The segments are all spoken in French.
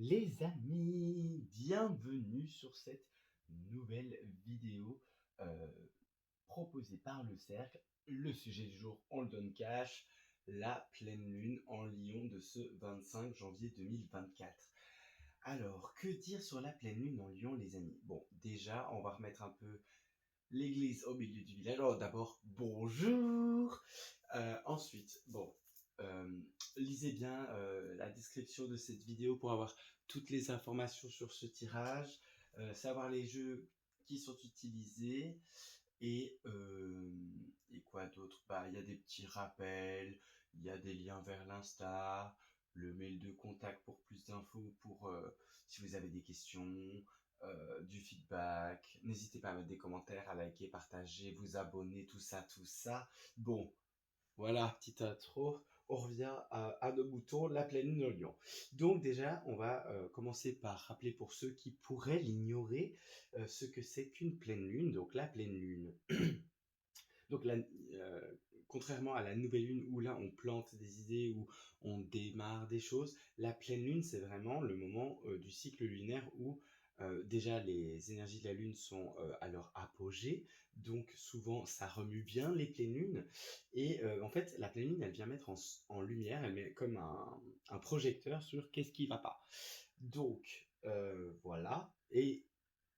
Les amis, bienvenue sur cette nouvelle vidéo euh, proposée par le Cercle. Le sujet du jour, on le donne cash, la pleine lune en Lion de ce 25 janvier 2024. Alors, que dire sur la pleine lune en Lion, les amis? Bon, déjà, on va remettre un peu l'église au milieu du village. Alors, d'abord, bonjour. Ensuite, bon, euh, lisez bien la description de cette vidéo pour avoir toutes les informations sur ce tirage, savoir les jeux qui sont utilisés et quoi d'autre. Bah, il y a des petits rappels, il y a des liens vers l'Insta, le mail de contact pour plus d'infos pour si vous avez des questions, du feedback. N'hésitez pas à mettre des commentaires, à liker, partager, vous abonner, tout ça, tout ça. Bon, voilà, petite intro. On revient à nos moutons, la pleine lune en Lion. Donc déjà, on va commencer par rappeler pour ceux qui pourraient l'ignorer ce que c'est qu'une pleine lune. Donc la pleine lune. Donc contrairement à la nouvelle lune où là on plante des idées, où on démarre des choses, la pleine lune c'est vraiment le moment du cycle lunaire où déjà les énergies de la lune sont à leur apogée, donc souvent ça remue bien les pleines lunes, et en fait la pleine lune elle vient mettre en lumière, elle met comme un projecteur sur qu'est-ce qui va pas. Donc voilà, et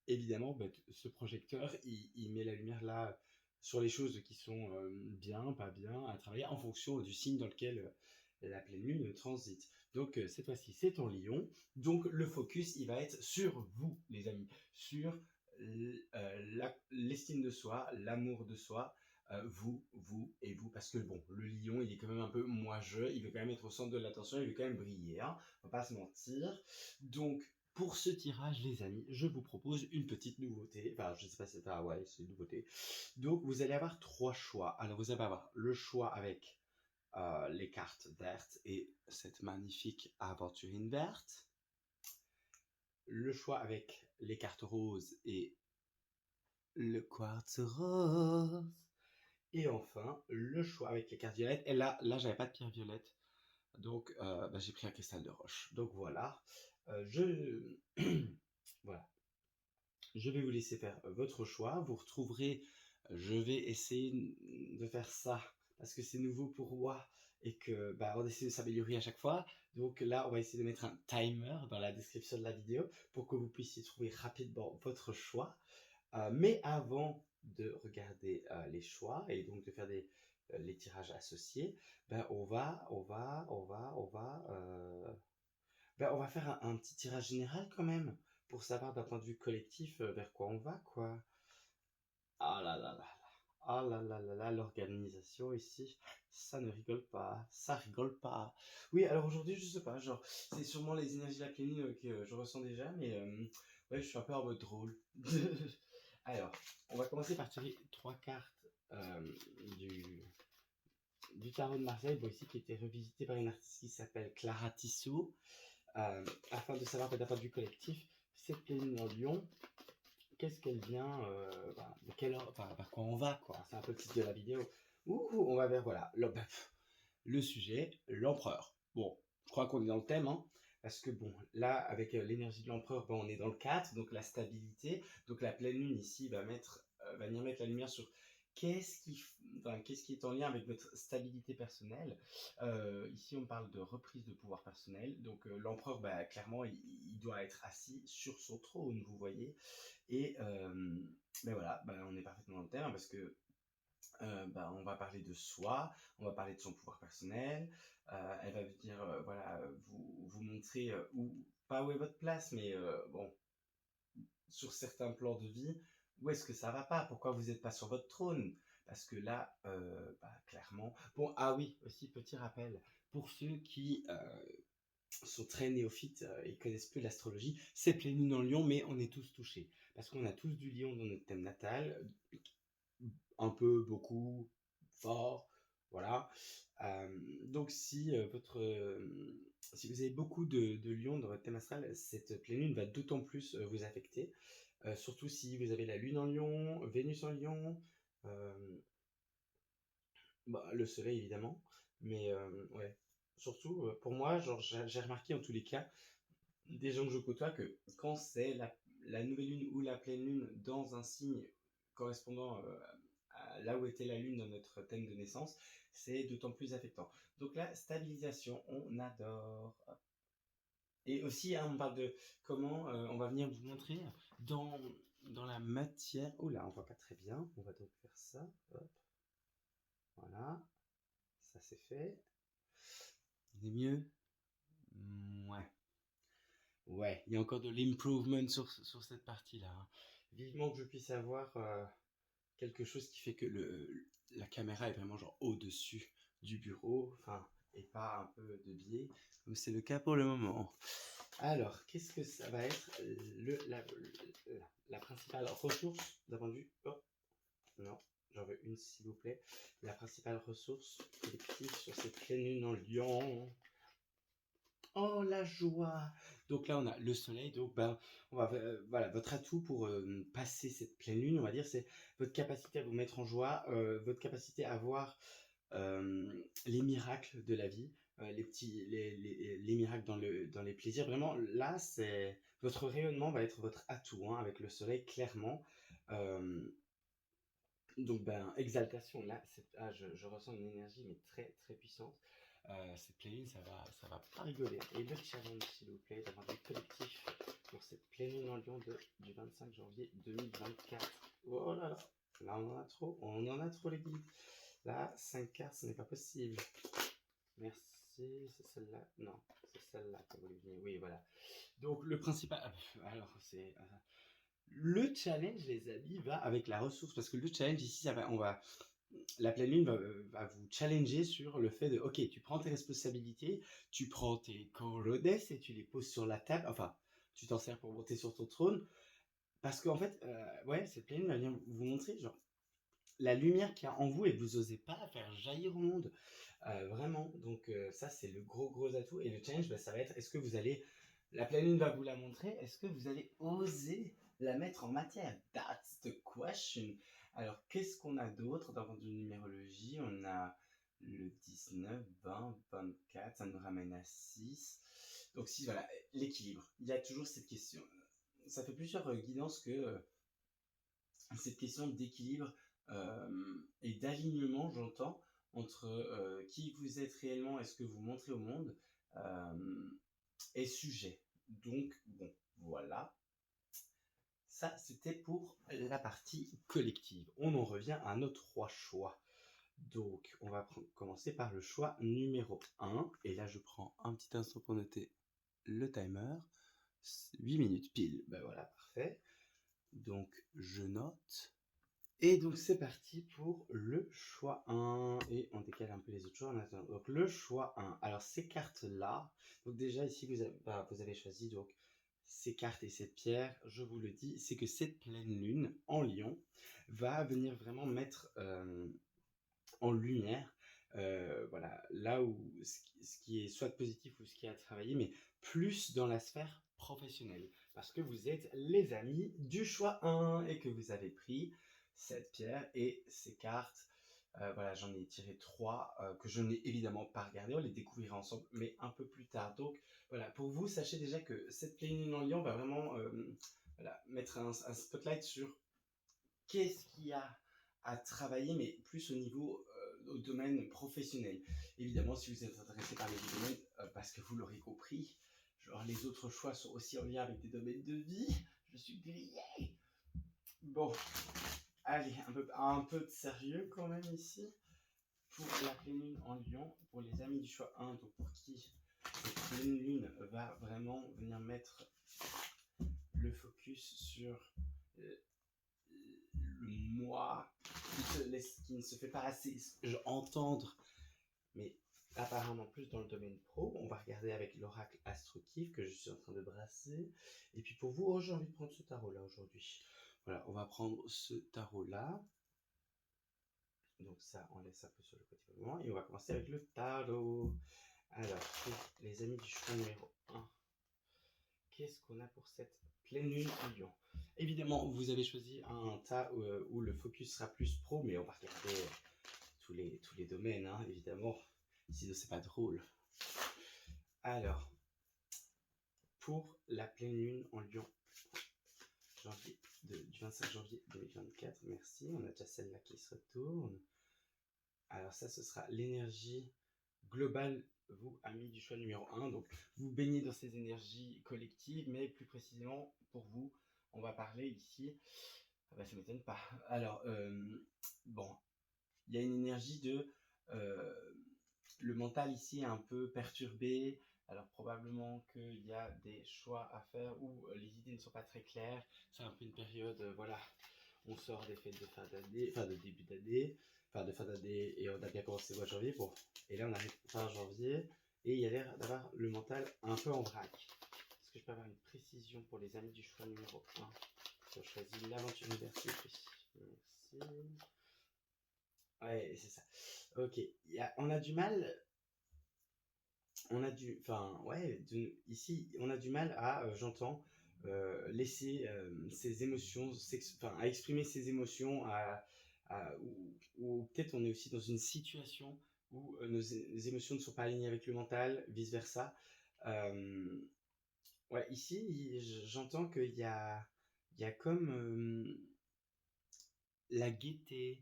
évidemment, bah, ce projecteur, il met la lumière là sur les choses qui sont bien, pas bien, à travailler en fonction du signe dans lequel la pleine lune transite. Donc cette fois-ci, c'est en Lion. Donc le focus, il va être sur vous, les amis, sur l'estime de soi, l'amour de soi, vous et vous, parce que bon, le lion, il est quand même un peu moi-je, il veut quand même être au centre de l'attention, il veut quand même briller, hein, on va pas se mentir. Donc, pour ce tirage, les amis, je vous propose une petite nouveauté. Enfin, je sais pas si c'est ouais, c'est une nouveauté. Donc, vous allez avoir trois choix. Alors, vous allez avoir le choix avec les cartes vertes et cette magnifique aventurine verte. Le choix avec les cartes roses et le quartz rose. Et enfin, le choix avec les cartes violettes. Et là, j'avais pas de pierre violette. Donc, bah, j'ai pris un cristal de roche. Donc, voilà. Je... voilà. Je vais vous laisser faire votre choix. Vous retrouverez, je vais essayer de faire ça parce que c'est nouveau pour moi et que bah, on essaie de s'améliorer à chaque fois. Donc là, on va essayer de mettre un timer dans la description de la vidéo pour que vous puissiez trouver rapidement votre choix. Mais avant de regarder les choix et donc de faire les tirages associés, ben on va faire un petit tirage général quand même, pour savoir d'un point de vue collectif vers quoi on va, quoi. Ah là là là là. Ah là là là là, l'organisation ici, ça ne rigole pas, ça rigole pas. Oui, alors aujourd'hui, je sais pas, genre, c'est sûrement les énergies de la pleine lune que je ressens déjà, mais ouais, je suis un peu en mode drôle. Alors, on va commencer par tirer trois cartes du, du tarot de Marseille, bon, ici qui était revisité par une artiste qui s'appelle Clara Tissot. Afin de savoir d'un point de vue collectif, cette pleine en Lyon, qu'est-ce qu'elle vient, de quelle ordre, enfin, vers quoi on va, quoi. C'est un peu le titre de la vidéo. Ouh, on va vers, voilà, le sujet, l'empereur. Bon, je crois qu'on est dans le thème, hein, parce que bon, là, avec l'énergie de l'empereur, ben, on est dans le 4, donc la stabilité. Donc la pleine lune ici va venir mettre la lumière sur qu'est-ce qui est en lien avec votre stabilité personnelle. Ici, on parle de reprise de pouvoir personnel. Donc l'empereur, bah, clairement, il doit être assis sur son trône, vous voyez. Et ben voilà, ben on est parfaitement dans le thème parce que bah, on va parler de soi, on va parler de son pouvoir personnel. Elle va venir, voilà, vous montrer pas où est votre place, mais bon, sur certains plans de vie, où est-ce que ça va pas? Pourquoi vous n'êtes pas sur votre trône? Parce que là, bah, clairement. Bon, ah oui, aussi petit rappel pour ceux qui sont très néophytes et connaissent peu l'astrologie. C'est pleine lune en Lion, mais on est tous touchés parce qu'on a tous du Lion dans notre thème natal, un peu, beaucoup, fort, voilà. Donc si vous avez beaucoup de lions dans votre thème astral, cette pleine lune va d'autant plus vous affecter, surtout si vous avez la lune en lion, Vénus en lion, euh, bah, le soleil évidemment, mais ouais. Surtout, pour moi, genre, j'ai remarqué en tous les cas, des gens que je côtoie que quand c'est la nouvelle lune ou la pleine lune dans un signe correspondant à là où était la lune dans notre thème de naissance, c'est d'autant plus affectant. Donc la stabilisation, on adore. Et aussi, hein, on parle de comment on va venir vous montrer dans la matière. Oh là, on voit pas très bien. On va donc faire ça. Hop. Voilà. Ça c'est fait. C'est mieux. Ouais. Ouais, il y a encore de l'improvement sur cette partie-là, hein. Vivement que je puisse avoir quelque chose qui fait que la caméra est vraiment genre au-dessus du bureau, enfin, et pas un peu de biais, comme c'est le cas pour le moment. Alors, qu'est-ce que ça va être la principale ressource d'un point de vue... Oh, non, j'en veux une s'il vous plaît. La principale ressource collective sur cette pleine lune en Lion. Oh la joie! Donc là on a le soleil, donc ben on va voilà votre atout pour passer cette pleine lune, on va dire, c'est votre capacité à vous mettre en joie, votre capacité à voir les miracles de la vie, les miracles dans les plaisirs. Vraiment là c'est votre rayonnement va être votre atout hein, avec le soleil clairement. Euh, donc, ben, exaltation, là, je ressens une énergie, mais très, très puissante. Cette pleine lune, ça va pas rigoler. Et le challenge, s'il vous plaît, d'avoir du collectif pour cette pleine lune en Lyon du 25 janvier 2024. Oh là là, là, on en a trop, les guides. Là, 5 cartes, ce n'est pas possible. Merci, c'est celle-là. Non, c'est celle-là que vous voulez. Oui, voilà. Donc, le principal. Alors, c'est. Le challenge, les amis, va avec la ressource. Parce que le challenge ici, la pleine lune va vous challenger sur le fait de, ok, tu prends tes responsabilités, tu prends tes corones et tu les poses sur la table. Enfin, tu t'en sers pour monter sur ton trône. Parce qu'en fait, ouais, cette pleine lune va venir vous montrer, genre, la lumière qu'il y a en vous et que vous n'osez pas la faire jaillir au monde. Vraiment. Donc, ça, c'est le gros atout. Et le challenge, bah, ça va être, est-ce que vous allez la pleine lune va vous la montrer. Est-ce que vous allez oser la mettre en matière? That's the question. Alors, qu'est-ce qu'on a d'autre dans votre numérologie? On a le 19, 20, 24, ça nous ramène à 6. Donc 6, voilà, l'équilibre. Il y a toujours cette question. Ça fait plusieurs guidances que cette question d'équilibre et d'alignement, j'entends, entre qui vous êtes réellement et ce que vous montrez au monde. Est sujet. Donc, bon, voilà. Ça, c'était pour la partie collective. On en revient à nos 3 choix. Donc, on va commencer par le choix numéro 1. Et là, je prends un petit instant pour noter le timer. 8 minutes pile. Ben voilà, parfait. Donc, je note. Et donc, c'est parti pour le choix 1. Et on décale un peu les autres choix en attendant. Donc, le choix 1. Alors, ces cartes-là. Donc, déjà, ici, vous avez choisi donc ces cartes et cette pierre. Je vous le dis, c'est que cette pleine lune en Lion va venir vraiment mettre en lumière. Voilà, là où ce qui est soit positif ou ce qui est à travailler, mais plus dans la sphère professionnelle. Parce que vous êtes les amis du choix 1 et que vous avez pris cette pierre et ces cartes. Voilà, j'en ai tiré 3 que je n'ai évidemment pas regardé. On les découvrira ensemble, mais un peu plus tard. Donc voilà, pour vous, sachez déjà que cette pleine lune en Lion va vraiment voilà, mettre un spotlight sur qu'est-ce qu'il y a à travailler, mais plus au niveau au domaine professionnel. Évidemment, si vous êtes intéressé par les deux domaines, parce que vous l'aurez compris, genre les autres choix sont aussi en lien avec des domaines de vie. Je suis grillé. Bon, allez, un peu de sérieux quand même ici. Pour la pleine lune en Lion, pour les amis du choix 1, donc pour qui cette pleine lune va vraiment venir mettre le focus sur le moi qui ne se fait pas assez entendre, mais apparemment plus dans le domaine pro. On va regarder avec l'oracle Astrokif que je suis en train de brasser. Et puis pour vous, j'ai envie de prendre ce tarot-là aujourd'hui. Voilà, on va prendre ce tarot-là. Donc ça, on laisse un peu sur le côté pour le moment. Et on va commencer avec le tarot. Alors, les amis du choix numéro 1. Qu'est-ce qu'on a pour cette pleine lune en Lion? Évidemment, vous avez choisi un tas où le focus sera plus pro, mais on va regarder tous les domaines, hein, évidemment. Sinon, c'est pas drôle. Alors, pour la pleine lune en Lion, du 25 janvier 2024. Merci, on a déjà celle-là qui se retourne. Alors ça, ce sera l'énergie globale, vous, amis du choix numéro 1. Donc, vous baignez dans ces énergies collectives, mais plus précisément, pour vous, on va parler ici... Ah bah, ça m'étonne pas. Alors, bon, il y a une énergie de... le mental ici est un peu perturbé, alors probablement qu'il y a des choix à faire où les idées ne sont pas très claires. C'est un peu une période, voilà, on sort des fêtes de fin d'année, enfin de début d'année, enfin de fin d'année, et on a bien commencé le mois de janvier, bon, et là on arrive fin janvier, et il y a l'air d'avoir le mental un peu en vrac. Est-ce que je peux avoir une précision pour les amis du choix numéro 1? Je choisis l'aventure université. Merci. Ouais, c'est ça. Ok, on a du mal, ici, on a du mal à, j'entends, laisser ses émotions, à exprimer ses émotions, ou peut-être on est aussi dans une situation où nos émotions ne sont pas alignées avec le mental, vice-versa. Ouais, ici, j'entends qu'il y a comme la gaieté,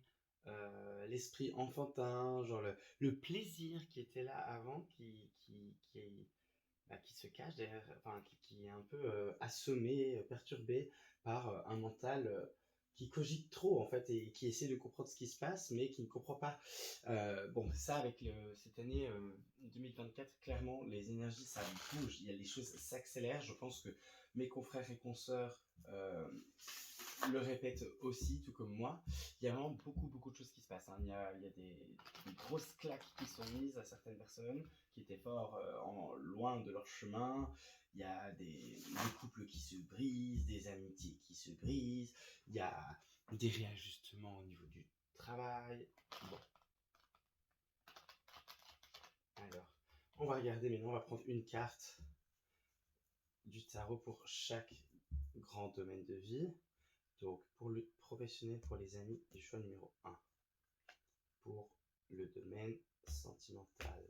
l'esprit enfantin, genre le plaisir qui était là avant, qui se cache derrière, enfin, qui est un peu assommé, perturbé par un mental qui cogite trop en fait et qui essaie de comprendre ce qui se passe mais qui ne comprend pas. Bon, ça avec cette année 2024, clairement les énergies ça bouge, il y a les choses s'accélèrent. Je pense que mes confrères et consoeurs le répètent aussi, tout comme moi. Il y a vraiment beaucoup de choses qui se passent, hein. Il y a des grosses claques qui sont mises à certaines personnes qui étaient fort loin de leur chemin. Il y a des couples qui se brisent, des amitiés qui se brisent. Il y a des réajustements au niveau du travail. Bon. Alors, on va regarder maintenant, on va prendre une carte du tarot pour chaque grand domaine de vie. Donc, pour le professionnel, pour les amis, du choix numéro 1. Pour le domaine sentimental.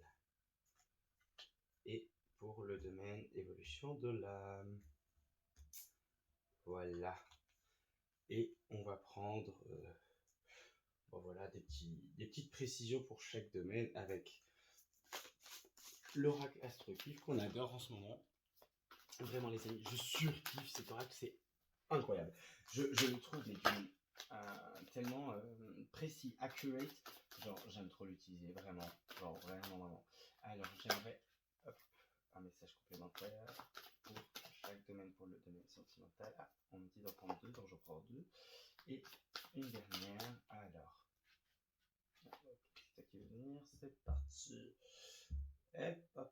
Et pour le domaine évolution de l'âme. Voilà. Et on va prendre voilà, des petites précisions pour chaque domaine avec l'oracle astroctif qu'on adore en ce moment. Vraiment les amis, je surkiffe cet oracle, c'est incroyable. Je le trouve tellement précis, accurate. Genre, j'aime trop l'utiliser, vraiment. Genre, vraiment. Alors, j'aimerais un message complémentaire pour chaque domaine, pour le domaine sentimental. Ah, on me dit d'en prendre 2, donc j'en prends 2. Et une dernière. Alors, c'est ça qui veut venir, c'est parti. Hop.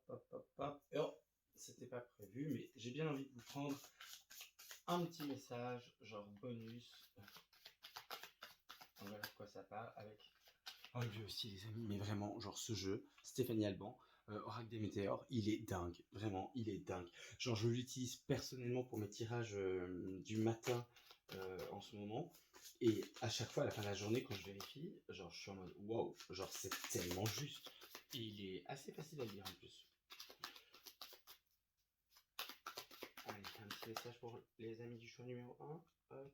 Oh, c'était pas prévu, mais j'ai bien envie de vous prendre un petit message, genre bonus. On verra de quoi ça parle avec. Oh, lui aussi, les amis, mais vraiment, genre ce jeu, Stéphanie Alban, Oracle des Météores, il est dingue, vraiment, il est dingue. Genre, je l'utilise personnellement pour mes tirages du matin en ce moment, et à chaque fois, à la fin de la journée, quand je vérifie, genre, je suis en mode waouh, genre, c'est tellement juste, et il est assez facile à lire en plus. Allez, un petit message pour les amis du choix numéro 1. Hop.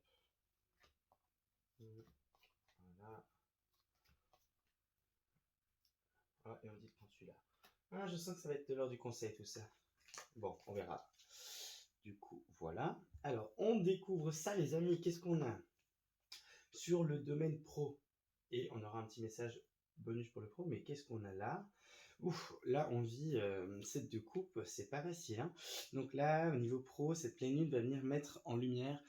Voilà. Ah, et on dit de prendre celui-là. Ah, je sens que ça va être de l'heure du conseil tout ça. Bon, on verra. Du coup, voilà. Alors, on découvre ça, les amis. Qu'est-ce qu'on a sur le domaine pro? Et on aura un petit message bonus pour le pro, mais qu'est-ce qu'on a là? Ouf, là, on vit 7 de coupe, c'est pas facile, hein. Donc là, au niveau pro, cette pleine lune va venir mettre en lumière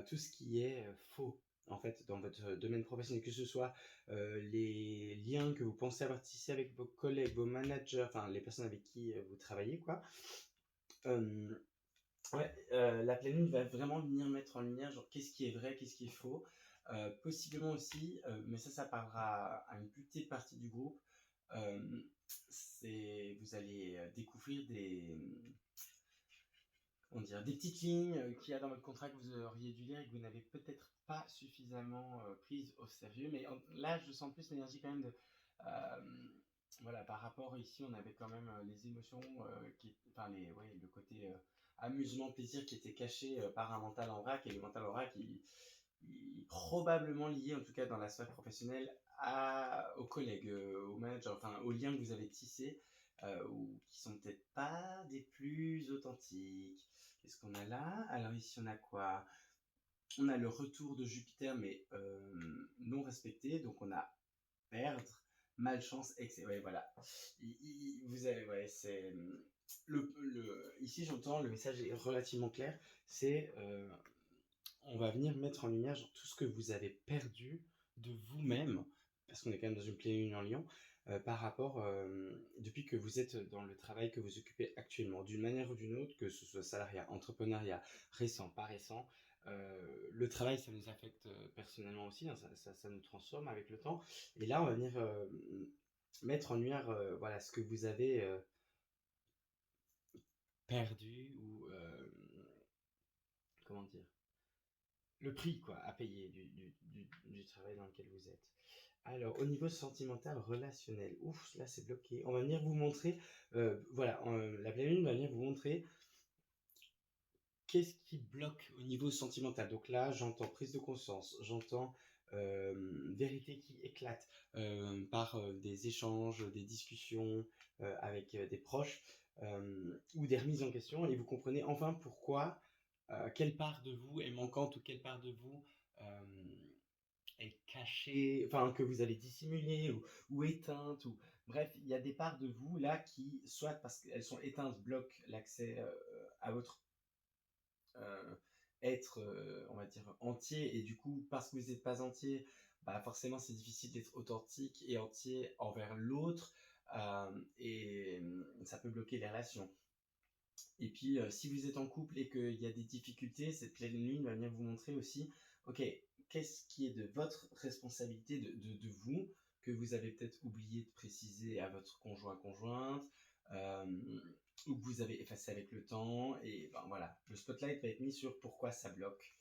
tout ce qui est faux, en fait, dans votre domaine professionnel, que ce soit les liens que vous pensez avoir tissés avec vos collègues, vos managers, enfin, les personnes avec qui vous travaillez, quoi. La pleine lune va vraiment venir mettre en lumière, genre, qu'est-ce qui est vrai, qu'est-ce qui est faux. Possiblement aussi, mais ça parlera à une plus petite partie du groupe, vous allez découvrir des petites lignes qu'il y a dans votre contrat que vous auriez dû lire et que vous n'avez peut-être pas suffisamment prises au sérieux. Mais là, je sens plus l'énergie quand même de... voilà, par rapport ici, on avait quand même les émotions, le côté amusement, plaisir qui était caché par un mental en vrac, et le mental en vrac, il est probablement lié, en tout cas dans la sphère professionnelle, aux collègues, aux managers, enfin aux liens que vous avez tissés, ou qui sont peut-être pas des plus authentiques. Qu'est-ce qu'on a là? Alors ici on a quoi? On a le retour de Jupiter, mais non respecté, donc on a perdre, malchance, excès. Ouais, voilà. Vous avez, ouais, c'est ici j'entends le message est relativement clair. C'est on va venir mettre en lumière genre, tout ce que vous avez perdu de vous-même, parce qu'on est quand même dans une pleine lune en Lion, par rapport depuis que vous êtes dans le travail que vous occupez actuellement, d'une manière ou d'une autre, que ce soit salariat, entrepreneuriat, récent, pas récent. Le travail, ça nous affecte personnellement aussi, hein, ça nous transforme avec le temps. Et là, on va venir mettre en lumière voilà, ce que vous avez perdu ou comment dire, le prix quoi, à payer du travail dans lequel vous êtes. Alors, au niveau sentimental, relationnel, ouf, là c'est bloqué. On va venir vous montrer, voilà, la pleine lune va venir vous montrer qu'est-ce qui bloque au niveau sentimental. Donc là, j'entends prise de conscience, j'entends vérité qui éclate par des échanges, des discussions avec des proches ou des remises en question, et vous comprenez enfin pourquoi, quelle part de vous est manquante ou quelle part de vous est cachée, enfin que vous avez dissimulée ou éteinte, ou bref, il y a des parts de vous là qui, soit parce qu'elles sont éteintes, bloquent l'accès à votre euh, être, on va dire, entier, et du coup, parce que vous n'êtes pas entier, bah forcément c'est difficile d'être authentique et entier envers l'autre, et ça peut bloquer les relations. Et puis, si vous êtes en couple et qu'il y a des difficultés, cette pleine lune va venir vous montrer aussi, ok, qu'est-ce qui est de votre responsabilité, de vous, que vous avez peut-être oublié de préciser à votre conjointe, euh, ou que vous avez effacé avec le temps. Et ben voilà, le spotlight va être mis sur pourquoi ça bloque.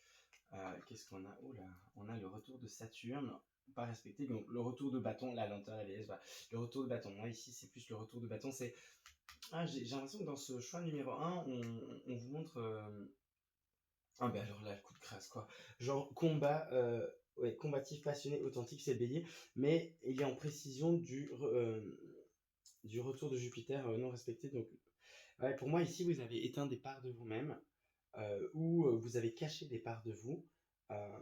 Qu'est-ce qu'on a? Oh là, on a le retour de Saturne, pas respecté. Donc le retour de bâton, la lenteur, la déesse, voilà. Le retour de bâton. Moi ici, c'est plus le retour de bâton, c'est j'ai l'impression que dans ce choix numéro un, on vous montre. Ah, ben alors là, le coup de crasse, quoi. Genre, combat, ouais, combatif, passionné, authentique, c'est le bélier. Mais il est en précision du retour de Jupiter non respecté. Donc, ouais, pour moi, ici, vous avez éteint des parts de vous-même, ou vous avez caché des parts de vous, euh,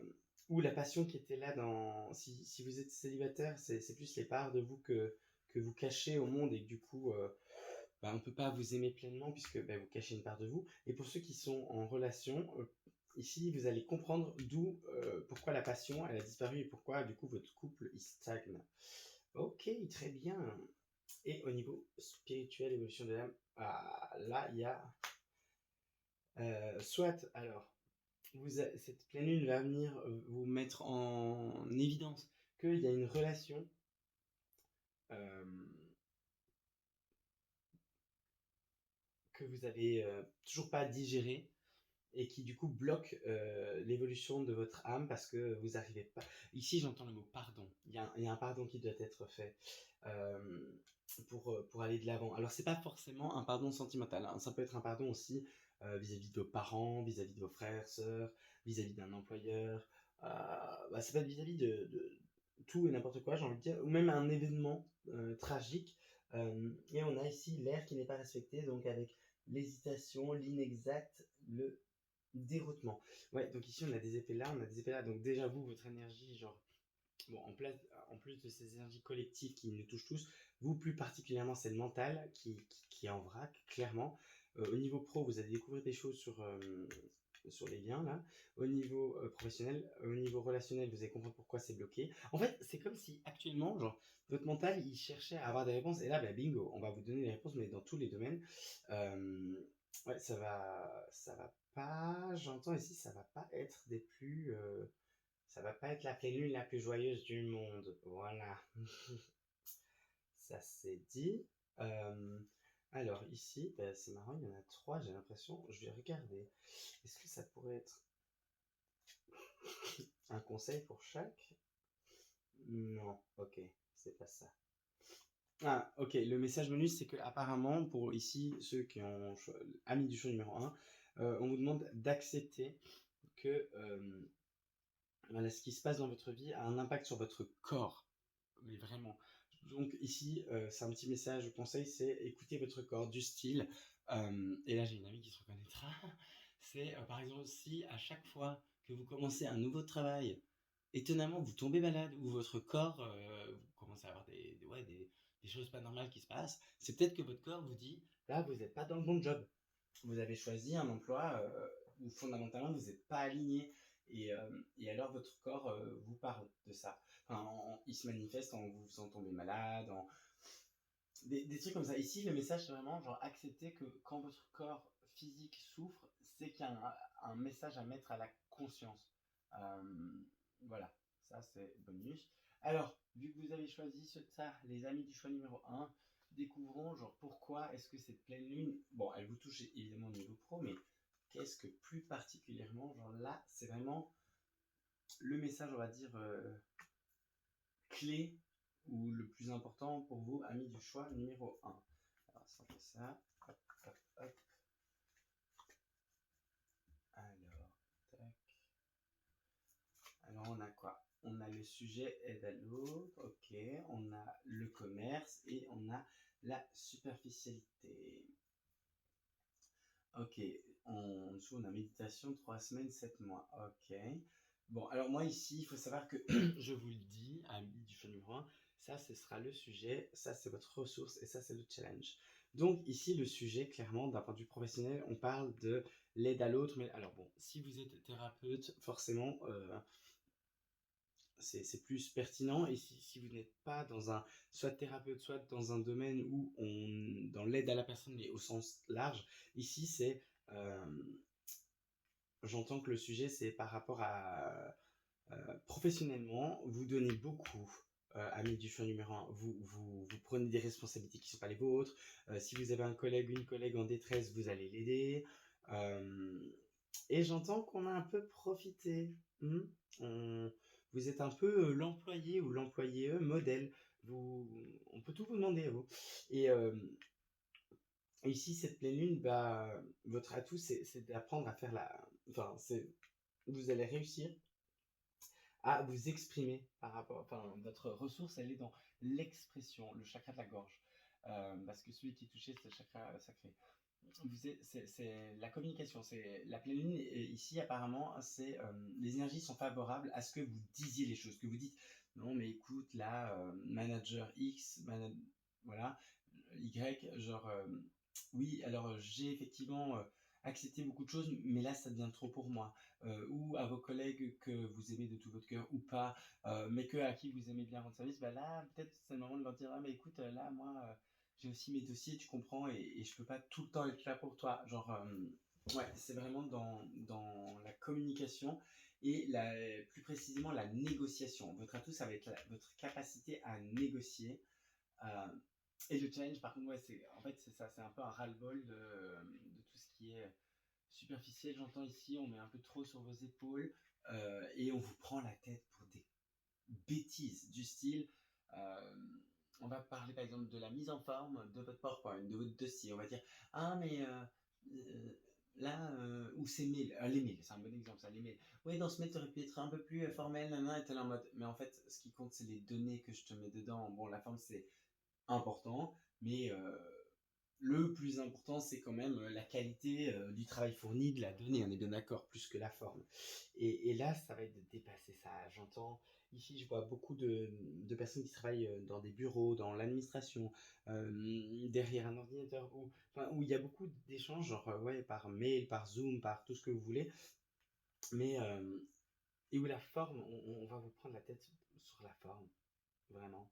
ou la passion qui était là dans. Si vous êtes célibataire, c'est plus les parts de vous que vous cachez au monde, et que du coup. Bah, on ne peut pas vous aimer pleinement puisque bah, vous cachez une part de vous. Et pour ceux qui sont en relation, ici, vous allez comprendre d'où, pourquoi la passion, elle a disparu, et pourquoi, du coup, votre couple, il stagne. Ok, très bien. Et au niveau spirituel, évolution de l'âme, là, il y a... soit, alors, cette pleine lune va venir vous mettre en évidence qu'il y a une relation euh, que vous avez toujours pas digérée, et qui du coup bloque l'évolution de votre âme parce que vous n'arrivez pas. Ici, j'entends le mot pardon. Il y a un pardon qui doit être fait euh, pour aller de l'avant. Alors, c'est pas forcément un pardon sentimental, hein. Ça peut être un pardon aussi vis-à-vis de vos parents, vis-à-vis de vos frères, sœurs, vis-à-vis d'un employeur. Bah, ça peut être vis-à-vis de tout et n'importe quoi, j'ai envie de dire, ou même un événement tragique. Et on a ici l'air qui n'est pas respecté, donc avec l'hésitation, l'inexact, le déroutement. Ouais, donc ici on a des effets là, on a des effets là. Donc déjà vous, votre énergie, genre, bon, en plus de ces énergies collectives qui nous touchent tous, vous plus particulièrement c'est le mental qui est en vrac, clairement. Au niveau pro, vous allez découvrir des choses sur les liens là. Au niveau professionnel, au niveau relationnel, vous allez comprendre pourquoi c'est bloqué. En fait, c'est comme si actuellement, genre, votre mental, il cherchait à avoir des réponses, et là, bah, bingo, on va vous donner les réponses, mais dans tous les domaines. Ouais, ça va pas, j'entends ici, ça va pas être des plus, ça va pas être la pleine lune la plus joyeuse du monde. Voilà. Ça c'est dit. Euh, alors ici, bah, c'est marrant, il y en a trois, j'ai l'impression. Je vais regarder. Est-ce que ça pourrait être un conseil pour chaque? Non, ok, c'est pas ça. Ah, ok, le message bonus, c'est que apparemment, pour ici, ceux qui ont amis du show numéro un, On vous demande d'accepter que voilà, ce qui se passe dans votre vie a un impact sur votre corps. Mais vraiment. Donc ici, c'est un petit message, je conseille, c'est écouter votre corps du style. Et là, j'ai une amie qui se reconnaîtra. C'est par exemple si à chaque fois que vous commencez un nouveau travail, étonnamment vous tombez malade ou votre corps, vous commencez à avoir des choses pas normales qui se passent, c'est peut-être que votre corps vous dit, là, vous n'êtes pas dans le bon job. Vous avez choisi un emploi où fondamentalement vous n'êtes pas aligné. Et alors votre corps vous parle de ça. Enfin, il se manifeste en vous faisant tomber malade, des trucs comme ça. Ici, le message, c'est vraiment genre accepter que quand votre corps physique souffre, c'est qu'il y a un message à mettre à la conscience. Voilà, ça c'est bonus. Alors, vu que vous avez choisi ça, les amis du choix numéro un, découvrons genre pourquoi est-ce que cette pleine lune, bon, elle vous touche évidemment au niveau pro, mais qu'est-ce que plus particulièrement, genre là, c'est vraiment le message, on va dire, clé ou le plus important pour vous, amis du choix numéro un. Alors, ça fait ça. Hop, hop, hop. Alors, tac. Alors, on a quoi? On a le sujet aide à l'autre, ok. On a le commerce et on a la superficialité. Ok, en dessous on a méditation 3 semaines, 7 mois. Ok. Bon, alors moi ici, il faut savoir que je vous le dis, amis du choix numéro 1, ça ce sera le sujet, ça c'est votre ressource et ça c'est le challenge. Donc ici le sujet, clairement, d'un point de vue professionnel, on parle de l'aide à l'autre. Mais alors bon, si vous êtes thérapeute, forcément, c'est plus pertinent. Et si vous n'êtes pas dans un, soit thérapeute, soit dans un domaine où dans l'aide à la personne, mais au sens large, ici c'est, j'entends que le sujet c'est par rapport à, professionnellement, vous donnez beaucoup. Amis du choix numéro 1, vous prenez des responsabilités qui ne sont pas les vôtres. Si vous avez un collègue, une collègue en détresse, vous allez l'aider. Et j'entends qu'on a un peu profité. Vous êtes un peu l'employé ou l'employé modèle. On peut tout vous demander à vous. Et ici, cette pleine lune, bah, votre atout, c'est d'apprendre à faire Enfin, vous allez réussir à vous exprimer par rapport. Enfin, votre ressource, elle est dans l'expression, le chakra de la gorge. Parce que celui qui est touché, c'est le chakra sacré. C'est la communication, c'est la pleine lune. Et ici, apparemment, les énergies sont favorables à ce que vous disiez les choses, que vous dites non, mais écoute, là, manager X, voilà, Y, genre, oui, alors j'ai effectivement accepté beaucoup de choses, mais là, ça devient trop pour moi. Ou à vos collègues que vous aimez de tout votre cœur ou pas, mais à qui vous aimez bien rendre service, bah là, peut-être c'est le moment de leur dire, ah, mais écoute, là, moi, j'ai aussi mes dossiers, tu comprends, et je peux pas tout le temps être là pour toi. Genre, ouais, c'est vraiment dans la communication et plus précisément la négociation. Votre atout, ça va être votre capacité à négocier. Euh, et le challenge, par contre, ouais, en fait, c'est ça, c'est un peu un ras-le-bol de tout ce qui est superficiel. J'entends ici, on met un peu trop sur vos épaules et on vous prend la tête pour des bêtises du style. euh, on va parler par exemple de la mise en forme de votre PowerPoint, de votre dossier. On va dire, ah, mais là, ou ces mails, les mails, c'est un bon exemple, ça, les mails. Oui, dans ce mail, tu aurais pu être un peu plus formel, et tel en mode. Mais en fait, ce qui compte, c'est les données que je te mets dedans. Bon, la forme, c'est important, mais le plus important, c'est quand même la qualité du travail fourni, de la donnée, on est bien d'accord, plus que la forme. Et là, ça va être de dépasser ça. J'entends, ici, je vois beaucoup de personnes qui travaillent dans des bureaux, dans l'administration, derrière un ordinateur, où il y a beaucoup d'échanges, genre, ouais, par mail, par Zoom, par tout ce que vous voulez, mais, et où la forme, on va vous prendre la tête sur la forme, vraiment.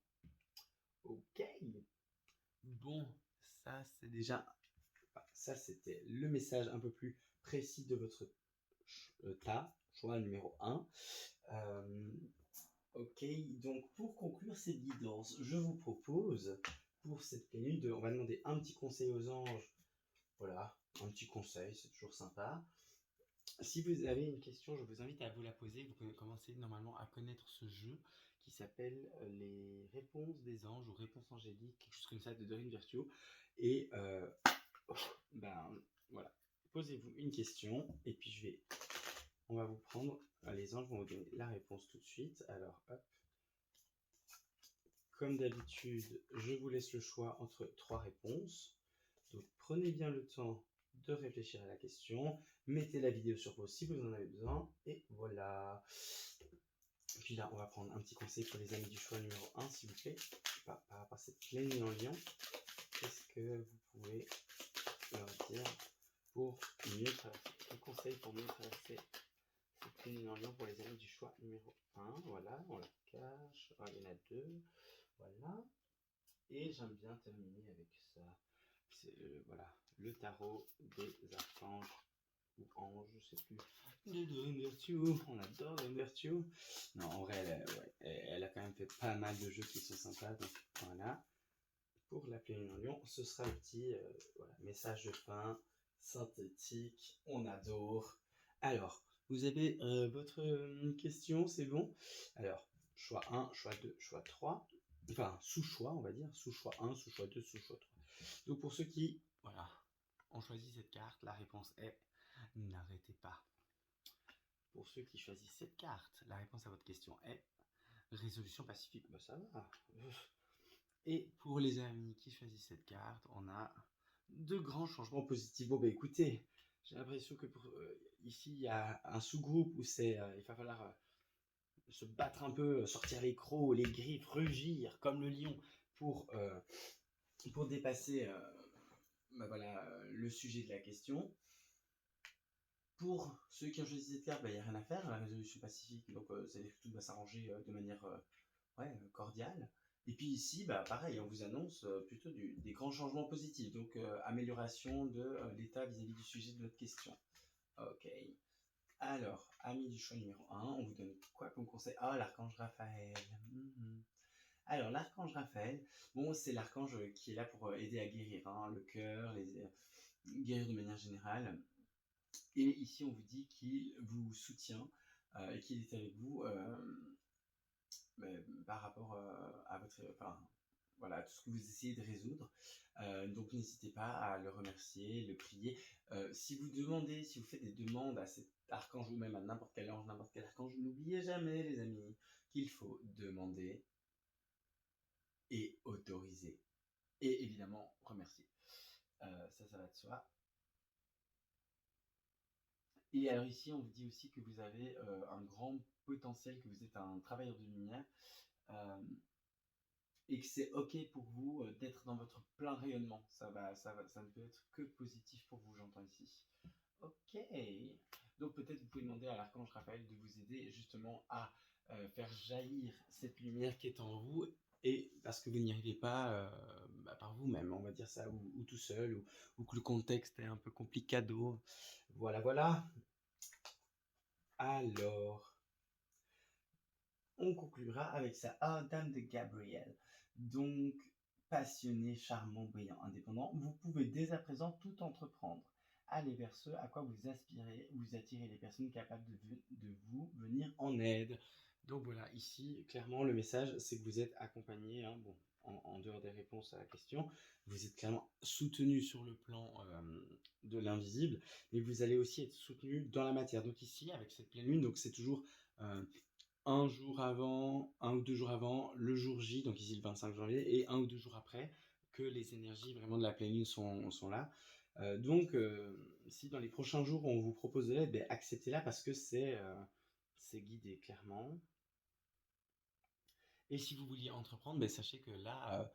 Ok. Bon, ça c'est déjà, ça c'était le message un peu plus précis de votre choix numéro 1. Ok, donc pour conclure cette guidance, je vous propose pour cette pleine lune, on va demander un petit conseil aux anges. Voilà, un petit conseil, c'est toujours sympa. Si vous avez une question, je vous invite à vous la poser. Vous commencez normalement à connaître ce jeu qui s'appelle les réponses des anges ou réponses angéliques, quelque chose comme ça de Dorine Virtue. Et ben voilà. posez-vous une question et puis on va vous prendre, les anges vont vous donner la réponse tout de suite. Alors, hop. Comme d'habitude, je vous laisse le choix entre 3 réponses. Donc, prenez bien le temps de réfléchir à la question. Mettez la vidéo sur pause si vous en avez besoin. Et voilà. Et puis là, on va prendre un petit conseil pour les amis du choix numéro 1, s'il vous plaît. Par rapport à cette pleine lune en lion, qu'est-ce que vous pouvez leur dire pour mieux traverser? Un conseil pour mieux traverser cette pleine lune en lion pour les amis du choix numéro 1. Voilà, on la cache. Oh, il y en a 2. Voilà. Et j'aime bien terminer avec ça. C'est voilà, le tarot des archanges ou anges, je sais plus. De Dame Virtue, on adore Dame Virtue. Non, en vrai, elle a quand même fait pas mal de jeux qui sont sympas. Donc voilà. Pour la pleine en lion, ce sera le petit voilà, message de fin synthétique. On adore. Alors, vous avez votre question, c'est bon? Alors, choix 1, choix 2, choix 3. Enfin, sous-choix, on va dire. Sous-choix 1, sous-choix 2, sous-choix 3. Donc, pour ceux qui, voilà, ont choisi cette carte, la réponse est n'arrêtez pas. Pour ceux qui choisissent cette carte, la réponse à votre question est résolution pacifique. Bah, ça va. Et pour les amis qui choisissent cette carte, on a de grands changements positifs. Bon, bah écoutez, j'ai l'impression que ici, il y a un sous-groupe où il va falloir se battre un peu, sortir les crocs, les griffes, rugir comme le lion pour, pour dépasser bah voilà, le sujet de la question. Pour ceux qui ont choisi cette carte, il n'y a rien à faire, la résolution pacifique, donc c'est-à-dire que tout va s'arranger de manière cordiale. Et puis ici, bah, pareil, on vous annonce plutôt des grands changements positifs, donc amélioration de l'état vis-à-vis du sujet de votre question. Ok. Alors, amis du choix numéro 1, on vous donne quoi comme conseil? Ah, l'archange Raphaël. Alors, l'archange Raphaël, bon, c'est l'archange qui est là pour aider à guérir hein, le cœur, guérir de manière générale. Et ici, on vous dit qu'il vous soutient et qu'il est avec vous par rapport à votre, enfin, voilà, tout ce que vous essayez de résoudre. Donc n'hésitez pas à le remercier, le prier. Si vous faites des demandes à cet archange ou même à n'importe quel ange, n'importe quel archange, n'oubliez jamais, les amis, qu'il faut demander et autoriser. Et évidemment, remercier. Ça va de soi. Et alors ici, on vous dit aussi que vous avez un grand potentiel, que vous êtes un travailleur de lumière. Et que c'est ok pour vous d'être dans votre plein rayonnement. Ça ne peut être que positif pour vous, j'entends ici. Ok. Donc peut-être vous pouvez demander à l'archange Raphaël de vous aider justement à faire jaillir cette lumière qui est en vous, et parce que vous n'y arrivez pas par vous-même, on va dire ça, ou tout seul, ou que le contexte est un peu complicado. Voilà, voilà. Alors, on conclura avec ça. Ah, Dame de Gabriel. Donc, passionné, charmant, brillant, indépendant, vous pouvez dès à présent tout entreprendre. Allez vers ce à quoi vous aspirez, vous attirez les personnes capables de vous venir en aide. Donc voilà, ici, clairement, le message, c'est que vous êtes accompagné, hein, bon, en dehors des réponses à la question, vous êtes clairement soutenu sur le plan de l'invisible, mais vous allez aussi être soutenu dans la matière. Donc ici, avec cette pleine lune, donc c'est toujours un jour avant, 1 ou 2 jours avant, le jour J, donc ici le 25 janvier, et 1 ou 2 jours après, que les énergies vraiment de la pleine lune sont là. Donc, si dans les prochains jours on vous propose de l'aide, ben, acceptez-la parce que c'est guidé clairement. Et si vous vouliez entreprendre, ben, sachez que là,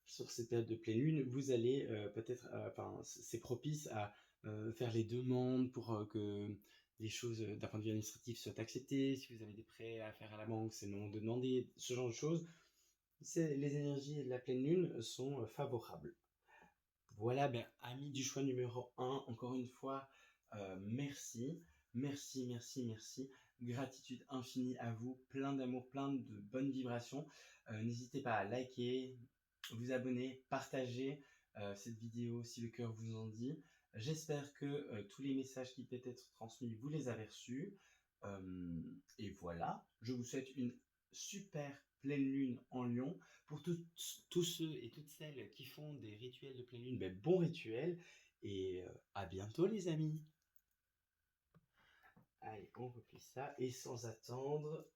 sur cette période de pleine lune, vous allez peut-être, enfin, c'est propice à faire les demandes pour que les choses d'un point de vue administratif soient acceptées. Si vous avez des prêts à faire à la banque, c'est le moment de demander, ce genre de choses. Les énergies de la pleine lune sont favorables. Voilà, ben, amis du choix numéro 1, encore une fois, merci. Merci, merci, merci. Gratitude infinie à vous, plein d'amour, plein de bonnes vibrations. N'hésitez pas à liker, vous abonner, partager cette vidéo si le cœur vous en dit. J'espère que tous les messages qui peuvent être transmis, vous les avez reçus. Et voilà, je vous souhaite une super pleine lune en Lion. Pour tous ceux et toutes celles qui font des rituels de pleine lune, ben, bon rituel. Et à bientôt les amis. Allez, on replie ça. Et sans attendre,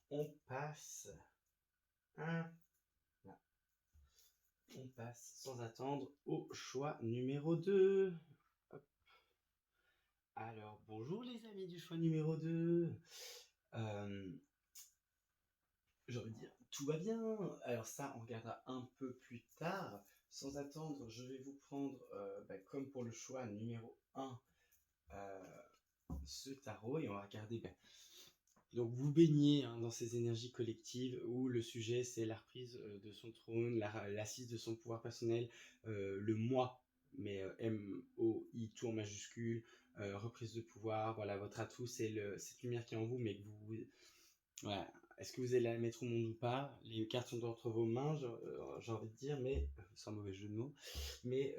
on passe. Là. On passe sans attendre au choix numéro 2. Hop. Alors, bonjour les amis du choix numéro 2. J'ai envie de dire, tout va bien. Alors ça, on regardera un peu plus tard. Sans attendre, je vais vous prendre, comme pour le choix numéro 1, ce tarot. Et on va regarder, donc vous baignez dans ces énergies collectives où le sujet c'est la reprise de son trône, l'assise de son pouvoir personnel, le moi, mais M-O-I, tout en majuscule, reprise de pouvoir. Voilà, votre atout c'est cette lumière qui est en vous, mais que vous... Voilà. Est-ce que vous allez la mettre au monde ou pas? Les cartes sont entre vos mains, j'ai envie de dire, mais sans mauvais jeu de mots. Mais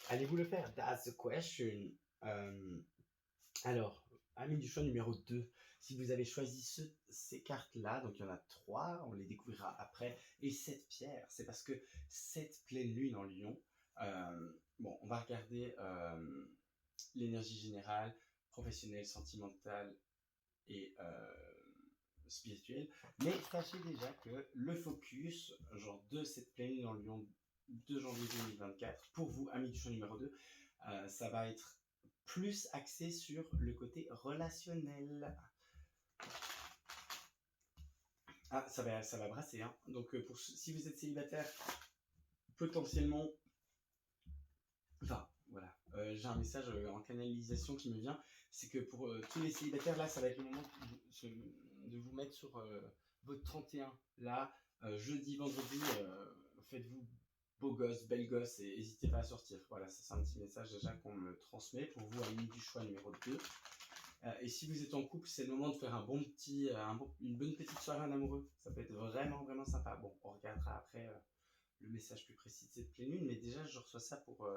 allez-vous le faire? That's the question. Alors, ami du choix numéro 2, si vous avez choisi ces cartes-là, donc il y en a 3, on les découvrira après, et cette pierre, c'est parce que cette pleine lune en Lion, on va regarder l'énergie générale, professionnelle, sentimentale et spirituelle, mais sachez déjà que le focus, genre de cette pleine lune en Lion, 2 janvier 2024, pour vous, ami du choix numéro 2, ça va être plus axé sur le côté relationnel. Ah, ça va brasser, hein. Donc, si vous êtes célibataire, potentiellement... Enfin, voilà. J'ai un message en canalisation qui me vient. C'est que pour tous les célibataires, là, ça va être le moment de vous mettre sur votre 31. Là, jeudi, vendredi, faites-vous beau gosse, belle gosse, et n'hésitez pas à sortir. Voilà, ça c'est un petit message déjà qu'on me transmet pour vous, ami du choix numéro 2. Et si vous êtes en couple, c'est le moment de faire une bonne petite soirée en amoureux. Ça peut être vraiment, vraiment sympa. Bon, on regardera après le message plus précis de cette pleine lune, mais déjà, je reçois ça pour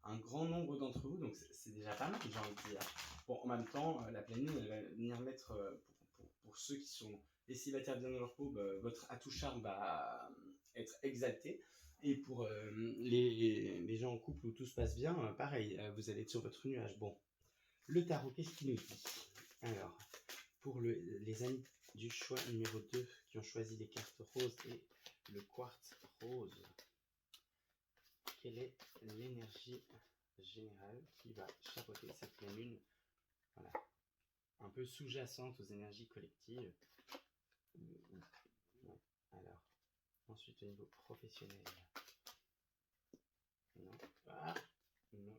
un grand nombre d'entre vous, donc c'est déjà pas mal, j'ai envie de dire. Bon, en même temps, la pleine lune, elle va venir mettre, pour ceux qui sont les célibataires bien dans leur peau, votre atout charme va être exalté. Et pour les gens en couple où tout se passe bien, pareil, vous allez être sur votre nuage. Bon, le tarot, qu'est-ce qu'il nous dit? Alors, pour les amis du choix numéro 2 qui ont choisi les cartes roses et le quartz rose, quelle est l'énergie générale qui va chapeauter cette pleine lune? Voilà, un peu sous-jacente aux énergies collectives. Ouais. Alors, ensuite au niveau professionnel. Non, ah, non, non.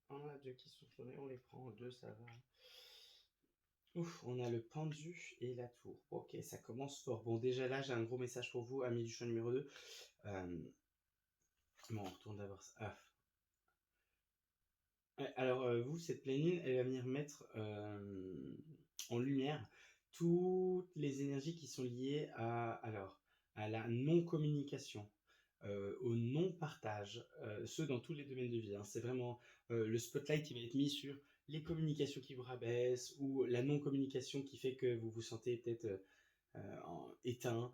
On a deux qui sont tournés, on les prend, deux ça va. Ouf, on a le pendu et la tour. Ok, ça commence fort. Bon, déjà là, j'ai un gros message pour vous, ami du choix numéro 2. Bon, on retourne d'abord ça. Ah. Alors, vous, cette pleine lune, elle va venir mettre en lumière toutes les énergies qui sont liées à la non-communication, au non-partage, ce dans tous les domaines de vie, hein. C'est vraiment le spotlight qui va être mis sur les communications qui vous rabaissent ou la non-communication qui fait que vous vous sentez peut-être éteint.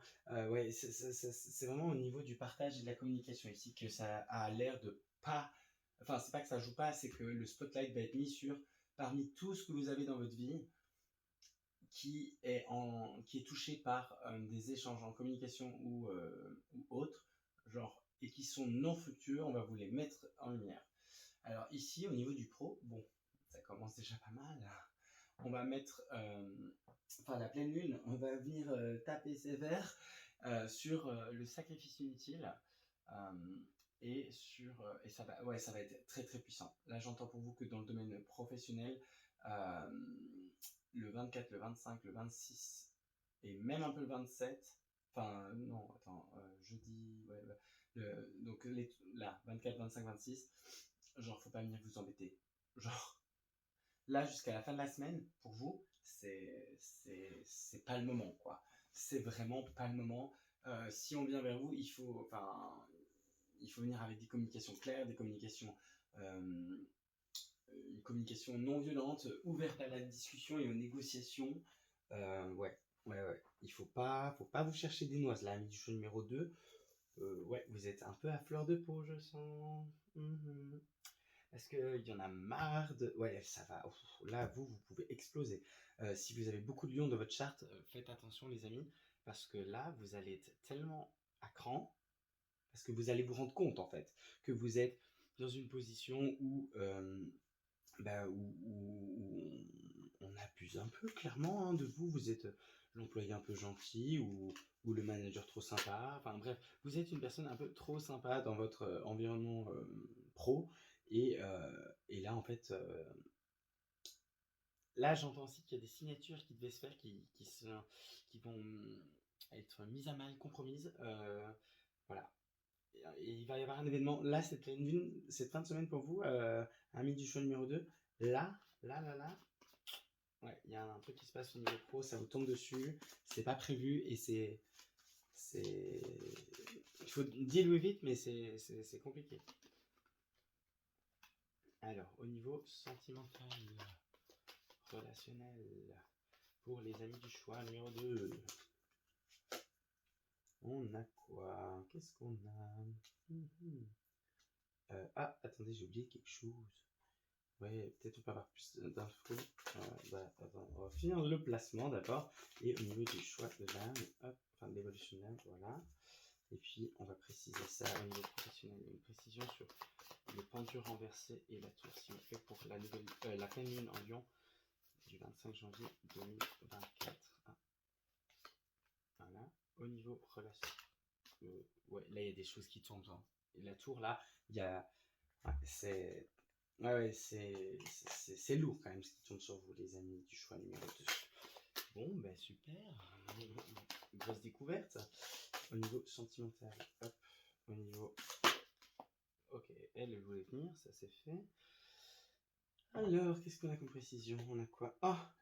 Ouais, c'est vraiment au niveau du partage et de la communication ici que ça a l'air de pas... Enfin, c'est pas que ça joue pas, c'est que le spotlight va être mis sur, parmi tout ce que vous avez dans votre vie, qui est touché par des échanges en communication ou autres, genre, et qui sont non fructueux, on va vous les mettre en lumière. Alors ici, au niveau du pro, bon, ça commence déjà pas mal. On va mettre, la pleine lune, on va venir taper sévère sur le sacrifice inutile. Et ça va être très très puissant. Là, j'entends pour vous que dans le domaine professionnel, le 24, le 25, le 26 et même un peu le 27. Enfin, non, attends, jeudi, donc là, 24, 25, 26, genre, faut pas venir vous embêter. Genre, là, jusqu'à la fin de la semaine, pour vous, c'est pas le moment, quoi. C'est vraiment pas le moment. Si on vient vers vous, il faut venir avec des communications claires, des communications, une communication non violente, ouverte à la discussion et aux négociations. Ouais. Il faut pas vous chercher des noises. Là, ami du choix numéro 2, ouais, vous êtes un peu à fleur de peau, je sens. Est-ce qu'il y en a marre de... Ouais, ça va. Ouf, là, vous pouvez exploser. Si vous avez beaucoup de lions dans votre charte, faites attention, les amis, parce que là, vous allez être tellement à cran, parce que vous allez vous rendre compte, en fait, que vous êtes dans une position où on abuse un peu, clairement, hein, de vous. Vous êtes l'employé un peu gentil ou le manager trop sympa. Enfin bref, vous êtes une personne un peu trop sympa dans votre environnement pro. Et là, en fait, là, j'entends aussi qu'il y a des signatures qui devaient se faire qui vont être mises à mal, compromises. Voilà. Et il va y avoir un événement. Là, cette fin de semaine pour vous, ami du choix numéro 2. Là. Ouais, il y a un truc qui se passe au niveau pro, ça vous tombe dessus, c'est pas prévu et c'est. Il faut diluer vite, mais c'est compliqué. Alors, au niveau sentimental, relationnel, pour les amis du choix numéro 2, on a quoi? Qu'est-ce qu'on a? Attendez, j'ai oublié quelque chose. Ouais, peut-être on peut avoir plus d'infos. Attends, on va finir le placement d'abord. Et au niveau du choix de l'âme, hop, enfin de l'évolution de l'âme, voilà. Et puis on va préciser ça au niveau professionnel. Il y a une précision sur le pendu renversé et la tour si on fait pour la pleine lune en Lion du 25 janvier 2024. Ah, voilà. Au niveau relation. Ouais, là il y a des choses qui tombent. Hein. Et la tour là, il y a. Ouais, c'est. Ouais, c'est lourd quand même ce qui tombe sur vous, les amis du choix numéro 2. Bon, ben super. Grosse découverte. Au niveau sentimental, hop. Au niveau. Ok, elle voulait venir, ça c'est fait. Alors, qu'est-ce qu'on a comme précision? On a quoi?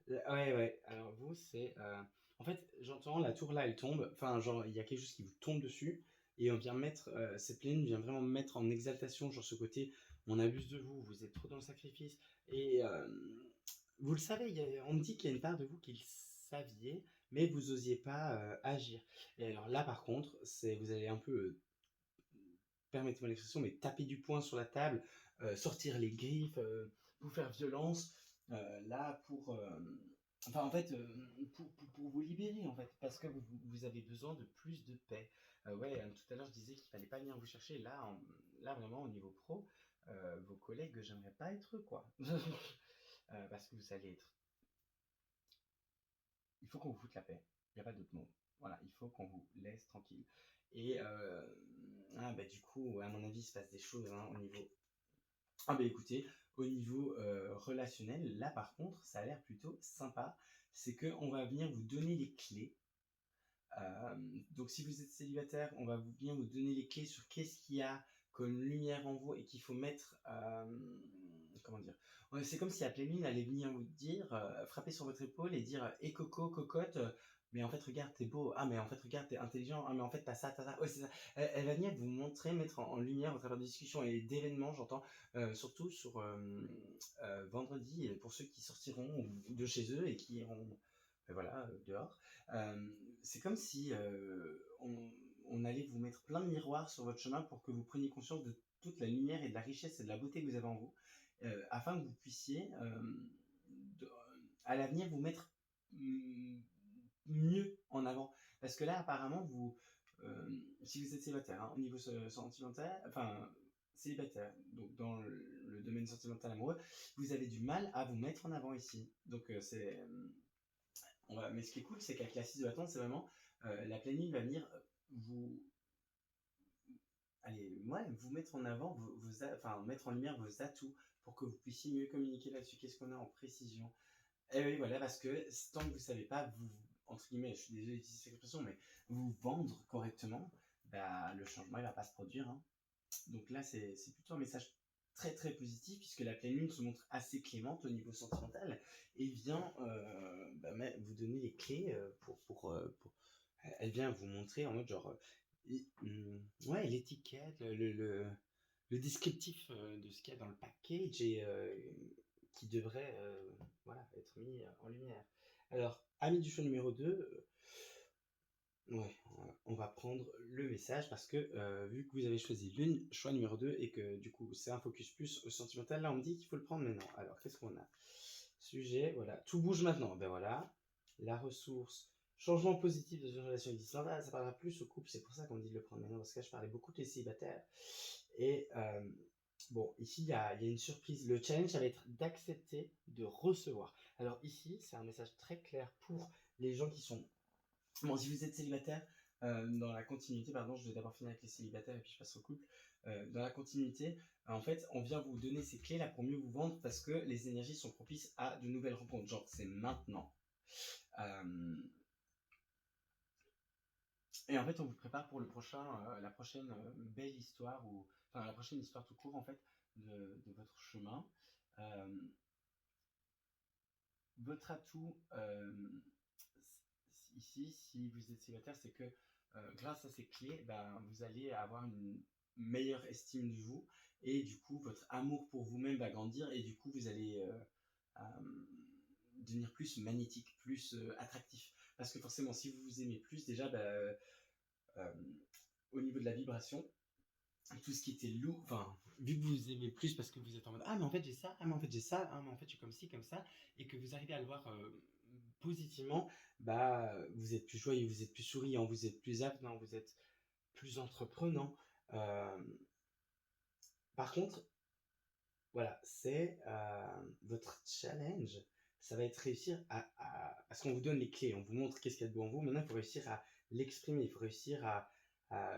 Ouais. Alors, vous, c'est. En fait, j'entends la tour là, elle tombe. Enfin, genre, il y a quelque chose qui vous tombe dessus. Et on vient mettre. Cette ligne vient vraiment mettre en exaltation, genre ce côté. On abuse de vous, vous êtes trop dans le sacrifice. Et vous le savez, on me dit qu'il y a une part de vous qui le saviez, mais vous osiez pas agir. Et alors là, par contre, vous allez un peu. Permettez-moi l'expression, mais taper du poing sur la table, sortir les griffes, vous faire violence, là enfin en fait, pour vous libérer en fait, parce que vous avez besoin de plus de paix. Ouais, tout à l'heure je disais qu'il fallait pas venir vous chercher. Là vraiment au niveau pro, vos collègues, j'aimerais pas être eux quoi, parce que vous allez être. Il faut qu'on vous foute la paix. Il n'y a pas d'autre mot. Voilà, il faut qu'on vous laisse tranquille. Et du coup, à mon avis, il se passe des choses hein, au niveau. Écoutez, au niveau relationnel, là par contre, ça a l'air plutôt sympa. C'est qu'on va venir vous donner les clés. Donc si vous êtes célibataire, on va bien vous donner les clés sur qu'est-ce qu'il y a comme lumière en vous et qu'il faut mettre. Comment dire? Ouais, c'est comme si la pleine lune allait venir vous dire, frapper sur votre épaule et dire et coco, cocotte, mais en fait, regarde, t'es beau. Ah, mais en fait, regarde, t'es intelligent. Ah, mais en fait, t'as ça, t'as ça. Ouais, c'est ça. Elle va venir vous montrer, mettre en lumière au travers de discussions et d'événements, j'entends, surtout sur vendredi, pour ceux qui sortiront de chez eux et qui iront voilà, dehors. C'est comme si on allait vous mettre plein de miroirs sur votre chemin pour que vous preniez conscience de toute la lumière et de la richesse et de la beauté que vous avez en vous, afin que vous puissiez de- à l'avenir vous mettre mieux en avant. Parce que là, apparemment, si vous êtes célibataire, hein, au niveau sentimental, enfin célibataire, donc dans le domaine sentimental amoureux, vous avez du mal à vous mettre en avant ici. Donc mais ce qui est cool, c'est qu'avec la 6 de bâton, c'est vraiment la pleine lune va venir vous, vous mettre en avant, enfin mettre en lumière vos atouts pour que vous puissiez mieux communiquer là-dessus. Qu'est-ce qu'on a en précision? Et oui, voilà, parce que tant que vous ne savez pas, entre guillemets, je suis désolé d'utiliser cette expression, mais vous vendre correctement, le changement il va pas se produire. Hein. Donc là, c'est plutôt un message très très positif puisque la pleine lune se montre assez clémente au niveau sentimental et vient vous donner les clés elle vient vous montrer en mode genre ouais, l'étiquette, le descriptif de ce qu'il y a dans le package et qui devrait voilà, être mis en lumière. Alors, ami du choix numéro 2, Ouais, on va prendre le message parce que vu que vous avez choisi le choix numéro 2 et que du coup c'est un focus plus sentimental, là on me dit qu'il faut le prendre maintenant. Alors qu'est-ce qu'on a? Sujet, voilà. Tout bouge maintenant. Ben voilà. La ressource. Changement positif dans une relation existante. Ah, ça parlera plus au couple. C'est pour ça qu'on dit de le prendre maintenant. Parce que là, je parlais beaucoup des célibataires. Et bon, ici, il y a une surprise. Le challenge, ça va être d'accepter de recevoir. Alors ici, c'est un message très clair pour les gens qui sont... Bon, si vous êtes célibataire, dans la continuité, pardon, je vais d'abord finir avec les célibataires et puis je passe au couple. Dans la continuité, en fait, on vient vous donner ces clés là pour mieux vous vendre parce que les énergies sont propices à de nouvelles rencontres. Genre, c'est maintenant. Euh, et en fait, on vous prépare pour la prochaine belle histoire, ou enfin la prochaine histoire tout court en fait de votre chemin. Euh, Votre atout ici, si vous êtes célibataire, c'est que grâce à ces clés, ben, vous allez avoir une meilleure estime de vous et du coup, votre amour pour vous-même va grandir et du coup, vous allez devenir plus magnétique, plus attractif. Parce que forcément, si vous vous aimez plus, déjà, ben, euh, au niveau de la vibration, tout ce qui était lourd, enfin, vu que vous aimez plus parce que vous êtes en mode ah, mais en fait j'ai ça, ah, mais en fait j'ai ça, ah, mais en fait je suis comme ci, comme ça, et que vous arrivez à le voir positivement, bah, vous êtes plus joyeux, vous êtes plus souriant, vous êtes plus avenant, vous êtes plus entreprenant. Euh, Par contre, voilà, c'est votre challenge. Ça va être réussir parce qu'on vous donne les clés, on vous montre qu'est-ce qu'il y a de bon en vous. Maintenant, il faut réussir à l'exprimer, il faut réussir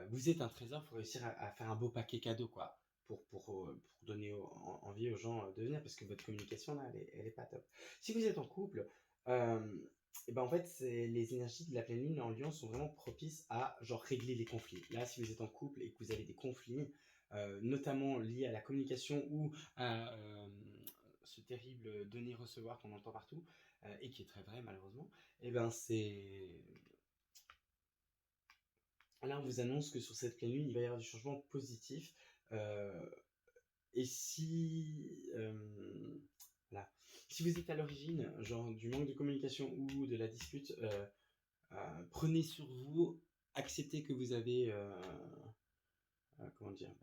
vous êtes un trésor, il faut réussir à faire un beau paquet cadeau, quoi, pour donner envie aux gens de venir, parce que votre communication, là, elle est pas top. Si vous êtes en couple, et ben en fait, les énergies de la pleine lune en Lion sont vraiment propices à genre régler les conflits. Là, si vous êtes en couple et que vous avez des conflits, notamment liés à la communication ou à ce terrible donner-recevoir qu'on entend partout, et qui est très vrai malheureusement, et ben c'est... Là, on vous annonce que sur cette pleine lune, il va y avoir du changement positif. Euh, et si... voilà. Si vous êtes à l'origine, genre du manque de communication ou de la dispute, prenez sur vous, acceptez que vous avez comment dire,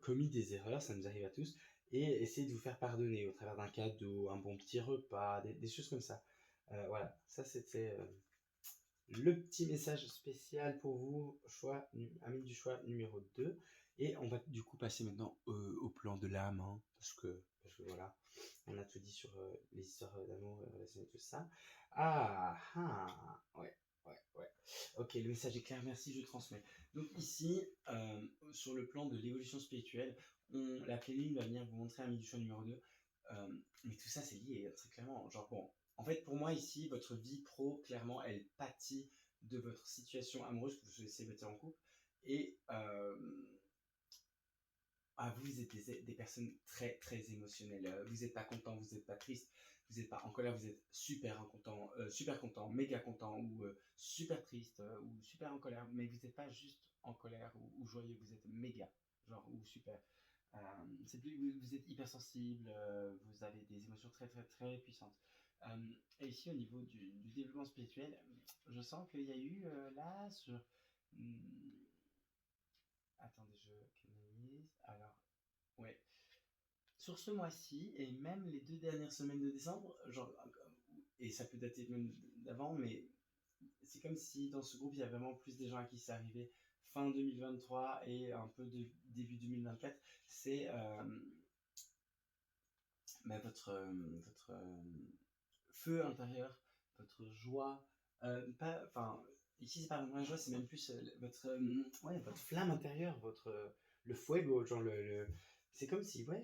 commis des erreurs, ça nous arrive à tous, et essayez de vous faire pardonner au travers d'un cadeau, un bon petit repas, des choses comme ça. Voilà, ça c'était le petit message spécial pour vous, amis du choix numéro 2. Et on va du coup passer maintenant au plan de l'âme, hein, parce que voilà, on a tout dit sur les histoires d'amour, relations et tout ça. Ah, ah, ouais, ouais, ouais. Ok, le message est clair, merci, je transmets. Donc ici, sur le plan de l'évolution spirituelle, la playlist va venir vous montrer un du choix numéro 2. Mais tout ça, c'est lié très clairement. Genre, bon, en fait, pour moi, ici, votre vie pro, clairement, elle pâtit de votre situation amoureuse, que vous soyez célibataire en couple. Et vous êtes des personnes très, très émotionnelles. Vous n'êtes pas content, vous n'êtes pas triste, vous n'êtes pas en colère, vous êtes super content, méga content, ou super triste, ou super en colère. Mais vous n'êtes pas juste en colère ou joyeux, vous êtes méga, genre, ou super. Vous êtes hypersensible, vous avez des émotions très très très puissantes. Et ici au niveau du développement spirituel, je sens qu'il y a eu là sur... Hmm, attendez, je canalise. Alors, ouais. Sur ce mois-ci, et même les 2 dernières semaines de décembre, genre, et ça peut dater même d'avant, mais c'est comme si dans ce groupe, il y a vraiment plus des gens à qui c'est arrivé fin 2023 et un peu de début 2024. C'est votre feu intérieur, votre joie, pas, enfin, ici c'est pas vraiment la joie, c'est même plus votre flamme intérieure, le fuego, genre c'est comme si, ouais,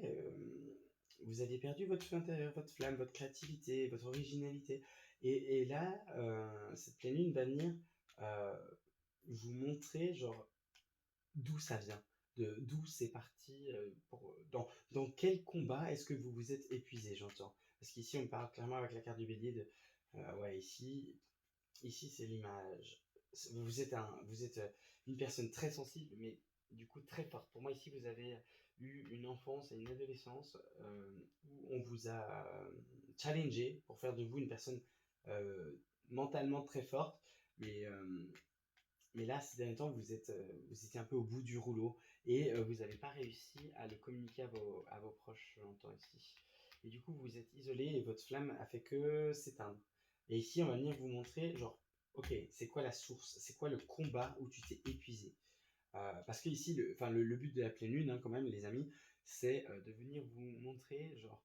vous aviez perdu votre feu intérieur, votre flamme, votre créativité, votre originalité. Et là, cette pleine lune va venir euh, vous montrer, genre, d'où ça vient, d'où c'est parti, dans quel combat est-ce que vous vous êtes épuisé, j'entends. Parce qu'ici, on parle clairement avec la carte du bélier de, ouais, ici c'est l'image. Vous êtes une personne très sensible, mais du coup très forte. Pour moi, ici, vous avez eu une enfance et une adolescence où on vous a challengé pour faire de vous une personne mentalement très forte, mais Mais là, ces derniers temps, vous étiez un peu au bout du rouleau et vous n'avez pas réussi à le communiquer à vos proches longtemps ici. Et du coup, vous vous êtes isolé et votre flamme a fait que s'éteindre. Et ici, on va venir vous montrer, genre, ok, c'est quoi la source? C'est quoi le combat où tu t'es épuisé? Parce que ici, le but de la pleine lune, hein, quand même, les amis, c'est de venir vous montrer, genre,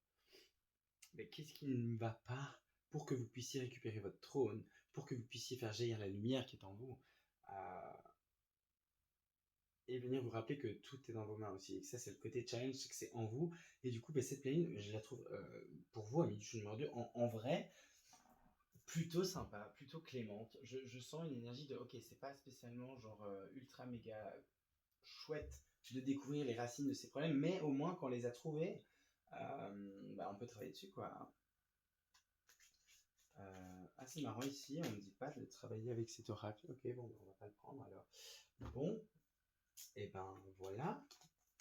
mais qu'est-ce qui ne va pas pour que vous puissiez récupérer votre trône, pour que vous puissiez faire jaillir la lumière qui est en vous, euh, et venir vous rappeler que tout est dans vos mains aussi. Et que ça, c'est le côté challenge, c'est que c'est en vous. Et du coup, cette plane, je la trouve, pour vous, amis du show numéro 2, en vrai, plutôt sympa, plutôt clémente. Je sens une énergie de, ok, c'est pas spécialement genre ultra méga chouette de découvrir les racines de ces problèmes, mais au moins quand on les a trouvés, on peut travailler dessus, quoi. C'est marrant ici, on ne dit pas de travailler avec cet oracle. Ok, bon, on va pas le prendre alors. Bon, et ben voilà.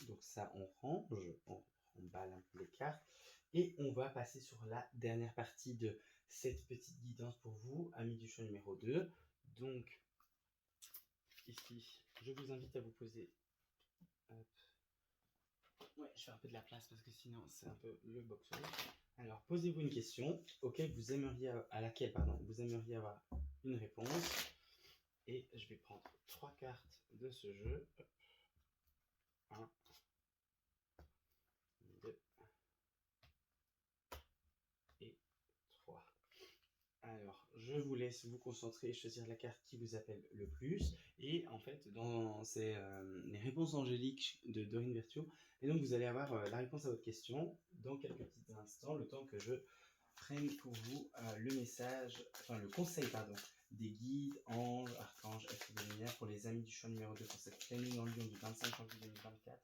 Donc ça, on range, on remballe un peu les cartes. Et on va passer sur la dernière partie de cette petite guidance pour vous, amis du show numéro 2. Donc, ici, je vous invite à vous poser. Hop. Ouais, je fais un peu de la place parce que sinon, c'est un peu le boxon. Alors, posez-vous une question à laquelle vous aimeriez avoir une réponse. Et je vais prendre 3 cartes de ce jeu. 1, 2 et 3. Alors, je vous laisse vous concentrer et choisir la carte qui vous appelle le plus. Et en fait, c'est les réponses angéliques de Dorine Virtue. Et donc, vous allez avoir la réponse à votre question dans quelques petits instants, le temps que je prenne pour vous le message, enfin le conseil, pardon, des guides, anges, archanges, êtres de lumière pour les amis du choix numéro 2 pour cette pleine lune en Lion du 25 janvier 2024.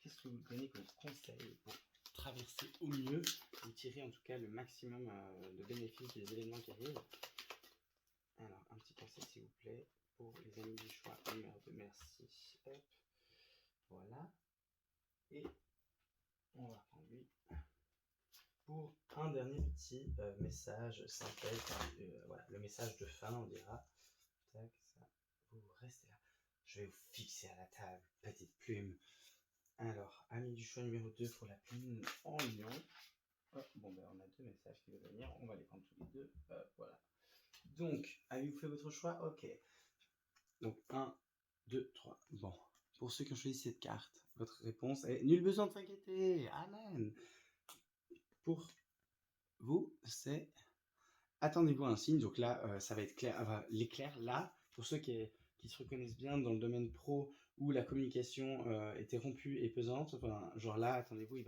Qu'est-ce que vous donnez comme conseil pour traverser au mieux ou tirer en tout cas le maximum de bénéfices des événements qui arrivent? Alors, un petit conseil s'il vous plaît pour les amis du choix numéro 2. Merci. Hop. Voilà. Et on va prendre lui pour un dernier petit message synthèse. Voilà, le message de fin, on dira. Tac, ça. Vous restez là. Je vais vous fixer à la table, petite plume. Alors, ami du choix numéro 2 pour la plume en lion. Oh, bon, ben on a 2 messages qui vont venir. On va les prendre tous les deux. Voilà. Donc, avez-vous fait votre choix? Ok. Donc, 1, 2, 3. Bon. Pour ceux qui ont choisi cette carte, votre réponse est nul besoin de s'inquiéter. Amen. Pour vous, c'est attendez-vous à un signe. Donc là, ça va être clair. Enfin, l'éclair, là, pour ceux qui se reconnaissent bien dans le domaine pro où la communication était rompue et pesante, enfin, genre là, attendez-vous,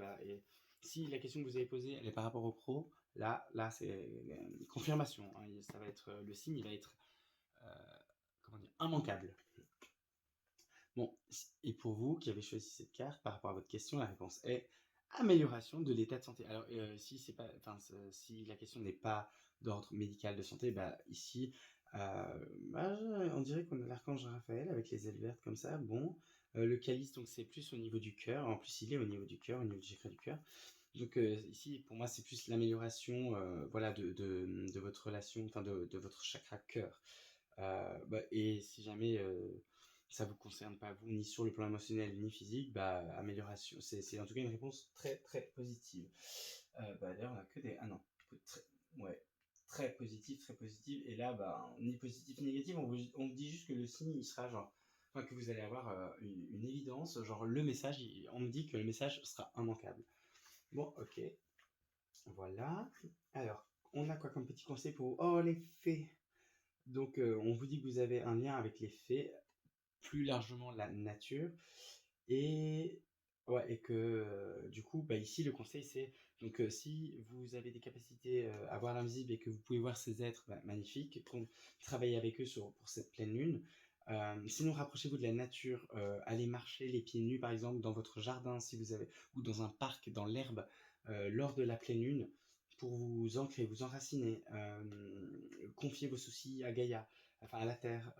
si la question que vous avez posée, elle est par rapport au pro, là c'est une confirmation. Hein, ça va être le signe, il va être comment dire, immanquable. Bon, et pour vous qui avez choisi cette carte, par rapport à votre question, la réponse est amélioration de l'état de santé. Alors, si la question n'est pas d'ordre médical de santé, ici, on dirait qu'on a l'archange Raphaël avec les ailes vertes comme ça. Bon, le calice, donc c'est plus au niveau du cœur. En plus, il est au niveau du cœur, au niveau du chakra du cœur. Donc ici, pour moi, c'est plus l'amélioration, voilà, de votre relation, enfin de votre chakra cœur. Et si jamais ça vous concerne pas vous, ni sur le plan émotionnel, ni physique, amélioration. C'est en tout cas une réponse très très positive. D'ailleurs, on a que des... Ah non, très, ouais, très positif, très positif. Et là, ni positif ni négatif, on vous dit juste que le signe, il sera genre... Enfin, que vous allez avoir une évidence, genre le message, on me dit que le message sera immanquable. Bon, ok. Voilà. Alors, on a quoi comme petit conseil pour vous? Oh, les fées! Donc, on vous dit que vous avez un lien avec les fées, plus largement la nature, et, ouais, et que du coup, ici, le conseil, c'est donc si vous avez des capacités à voir l'invisible et que vous pouvez voir ces êtres magnifiques, travaillez avec eux pour cette pleine lune. Sinon, rapprochez-vous de la nature, allez marcher les pieds nus, par exemple, dans votre jardin, si vous avez, ou dans un parc, dans l'herbe, lors de la pleine lune, pour vous ancrer, vous enraciner, confier vos soucis à Gaïa, enfin à la Terre.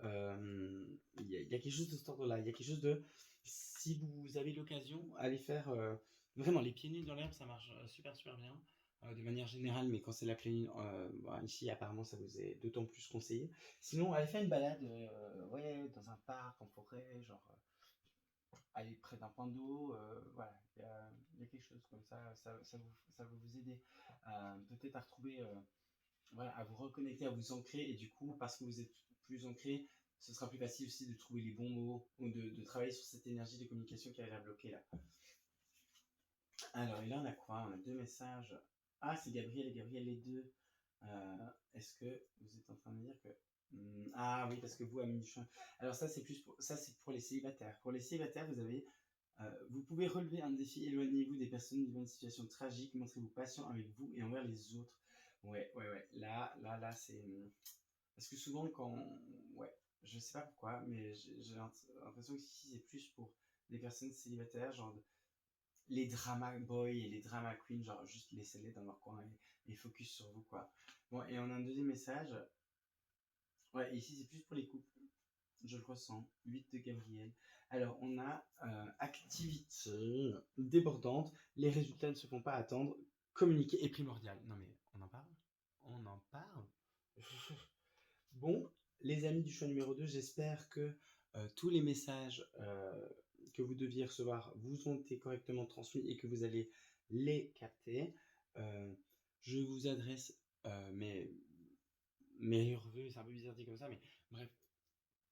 Il y a quelque chose de cet ordre-là. Il y a quelque chose de, si vous avez l'occasion, allez faire vraiment les pieds nus dans l'herbe, ça marche super super bien. de manière générale, mais quand c'est la pleine lune, bah, ici apparemment ça vous est d'autant plus conseillé. Sinon, allez faire une balade ouais, dans un parc, en forêt, genre aller près d'un point d'eau, voilà, il y a quelque chose comme ça va vous aider peut-être à retrouver, voilà, à vous reconnecter, à vous ancrer, et du coup, parce que vous êtes plus ancré, ce sera plus facile aussi de trouver les bons mots ou de travailler sur cette énergie de communication qui a l'air bloquée là. Alors, et là, on a quoi? On a deux messages. Ah, c'est Gabriel et Gabriel, les deux. Est-ce que vous êtes en train de me dire que. Ah oui, parce que vous, amis du chemin. Alors, ça, c'est plus ça, c'est pour les célibataires. Pour les célibataires, vous pouvez relever un défi, éloignez-vous des personnes vivant une situation tragique, montrez-vous patient avec vous et envers les autres. Ouais, ouais, ouais. Là, c'est. Parce que souvent, ouais, je sais pas pourquoi, mais j'ai l'impression que ici, c'est plus pour des personnes célibataires, genre les drama boys et les drama queens, genre juste laissez-les dans leur coin et focus sur vous, quoi. Bon, et on a un deuxième message. Ouais, ici, c'est plus pour les couples. Je le ressens. 8 de Gabriel. Alors, on a activité débordante. Les résultats ne se font pas attendre. Communiquer est primordial. Non, mais on en parle? On en parle? Bon, les amis du choix numéro 2, j'espère que tous les messages que vous deviez recevoir vous ont été correctement transmis et que vous allez les capter. Je vous adresse mes meilleurs vœux, c'est un peu bizarre dit comme ça, mais bref,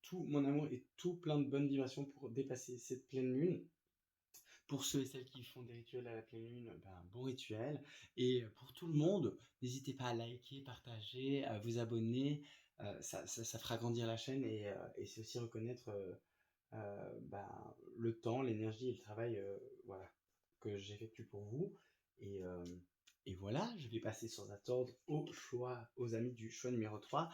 tout mon amour et tout plein de bonnes vibrations pour dépasser cette pleine lune. Pour ceux et celles qui font des rituels à la pleine lune, ben, bon rituel. Et pour tout le monde, n'hésitez pas à liker, partager, à vous abonner. Ça fera grandir la chaîne et c'est aussi reconnaître ben, le temps, l'énergie et le travail voilà, que j'effectue pour vous. Et, euh, et voilà, je vais passer sans attendre aux amis du choix numéro 3.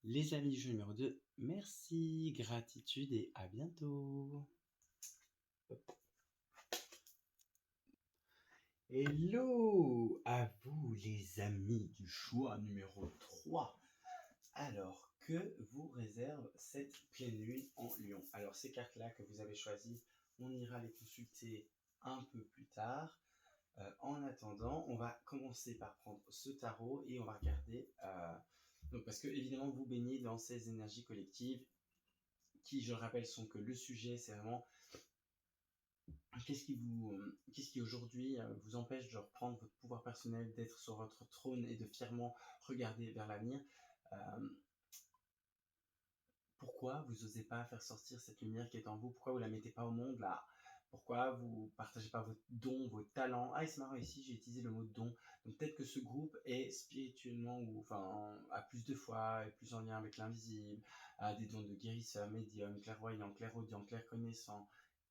Les amis du choix numéro 2, merci, gratitude et à bientôt. Hello à vous les amis du choix numéro 3. Alors, que vous réserve cette pleine lune en Lion? Alors, ces cartes-là que vous avez choisies, on ira les consulter un peu plus tard. En attendant, on va commencer par prendre ce tarot et on va regarder. Donc, parce que évidemment, vous baignez dans ces énergies collectives qui, je le rappelle, sont que le sujet, c'est vraiment qu'est-ce qui aujourd'hui vous empêche de reprendre votre pouvoir personnel, d'être sur votre trône et de fièrement regarder vers l'avenir? Pourquoi vous n'osez pas faire sortir cette lumière qui est en vous? Pourquoi vous ne la mettez pas au monde là? Pourquoi vous ne partagez pas votre don, vos talents? Ah, et c'est marrant, ici j'ai utilisé le mot don. Donc peut-être que ce groupe est spirituellement, ou enfin, a plus de foi, est plus en lien avec l'invisible, a des dons de guérisseur, médium, clairvoyant, clairaudient, clairconnaissant,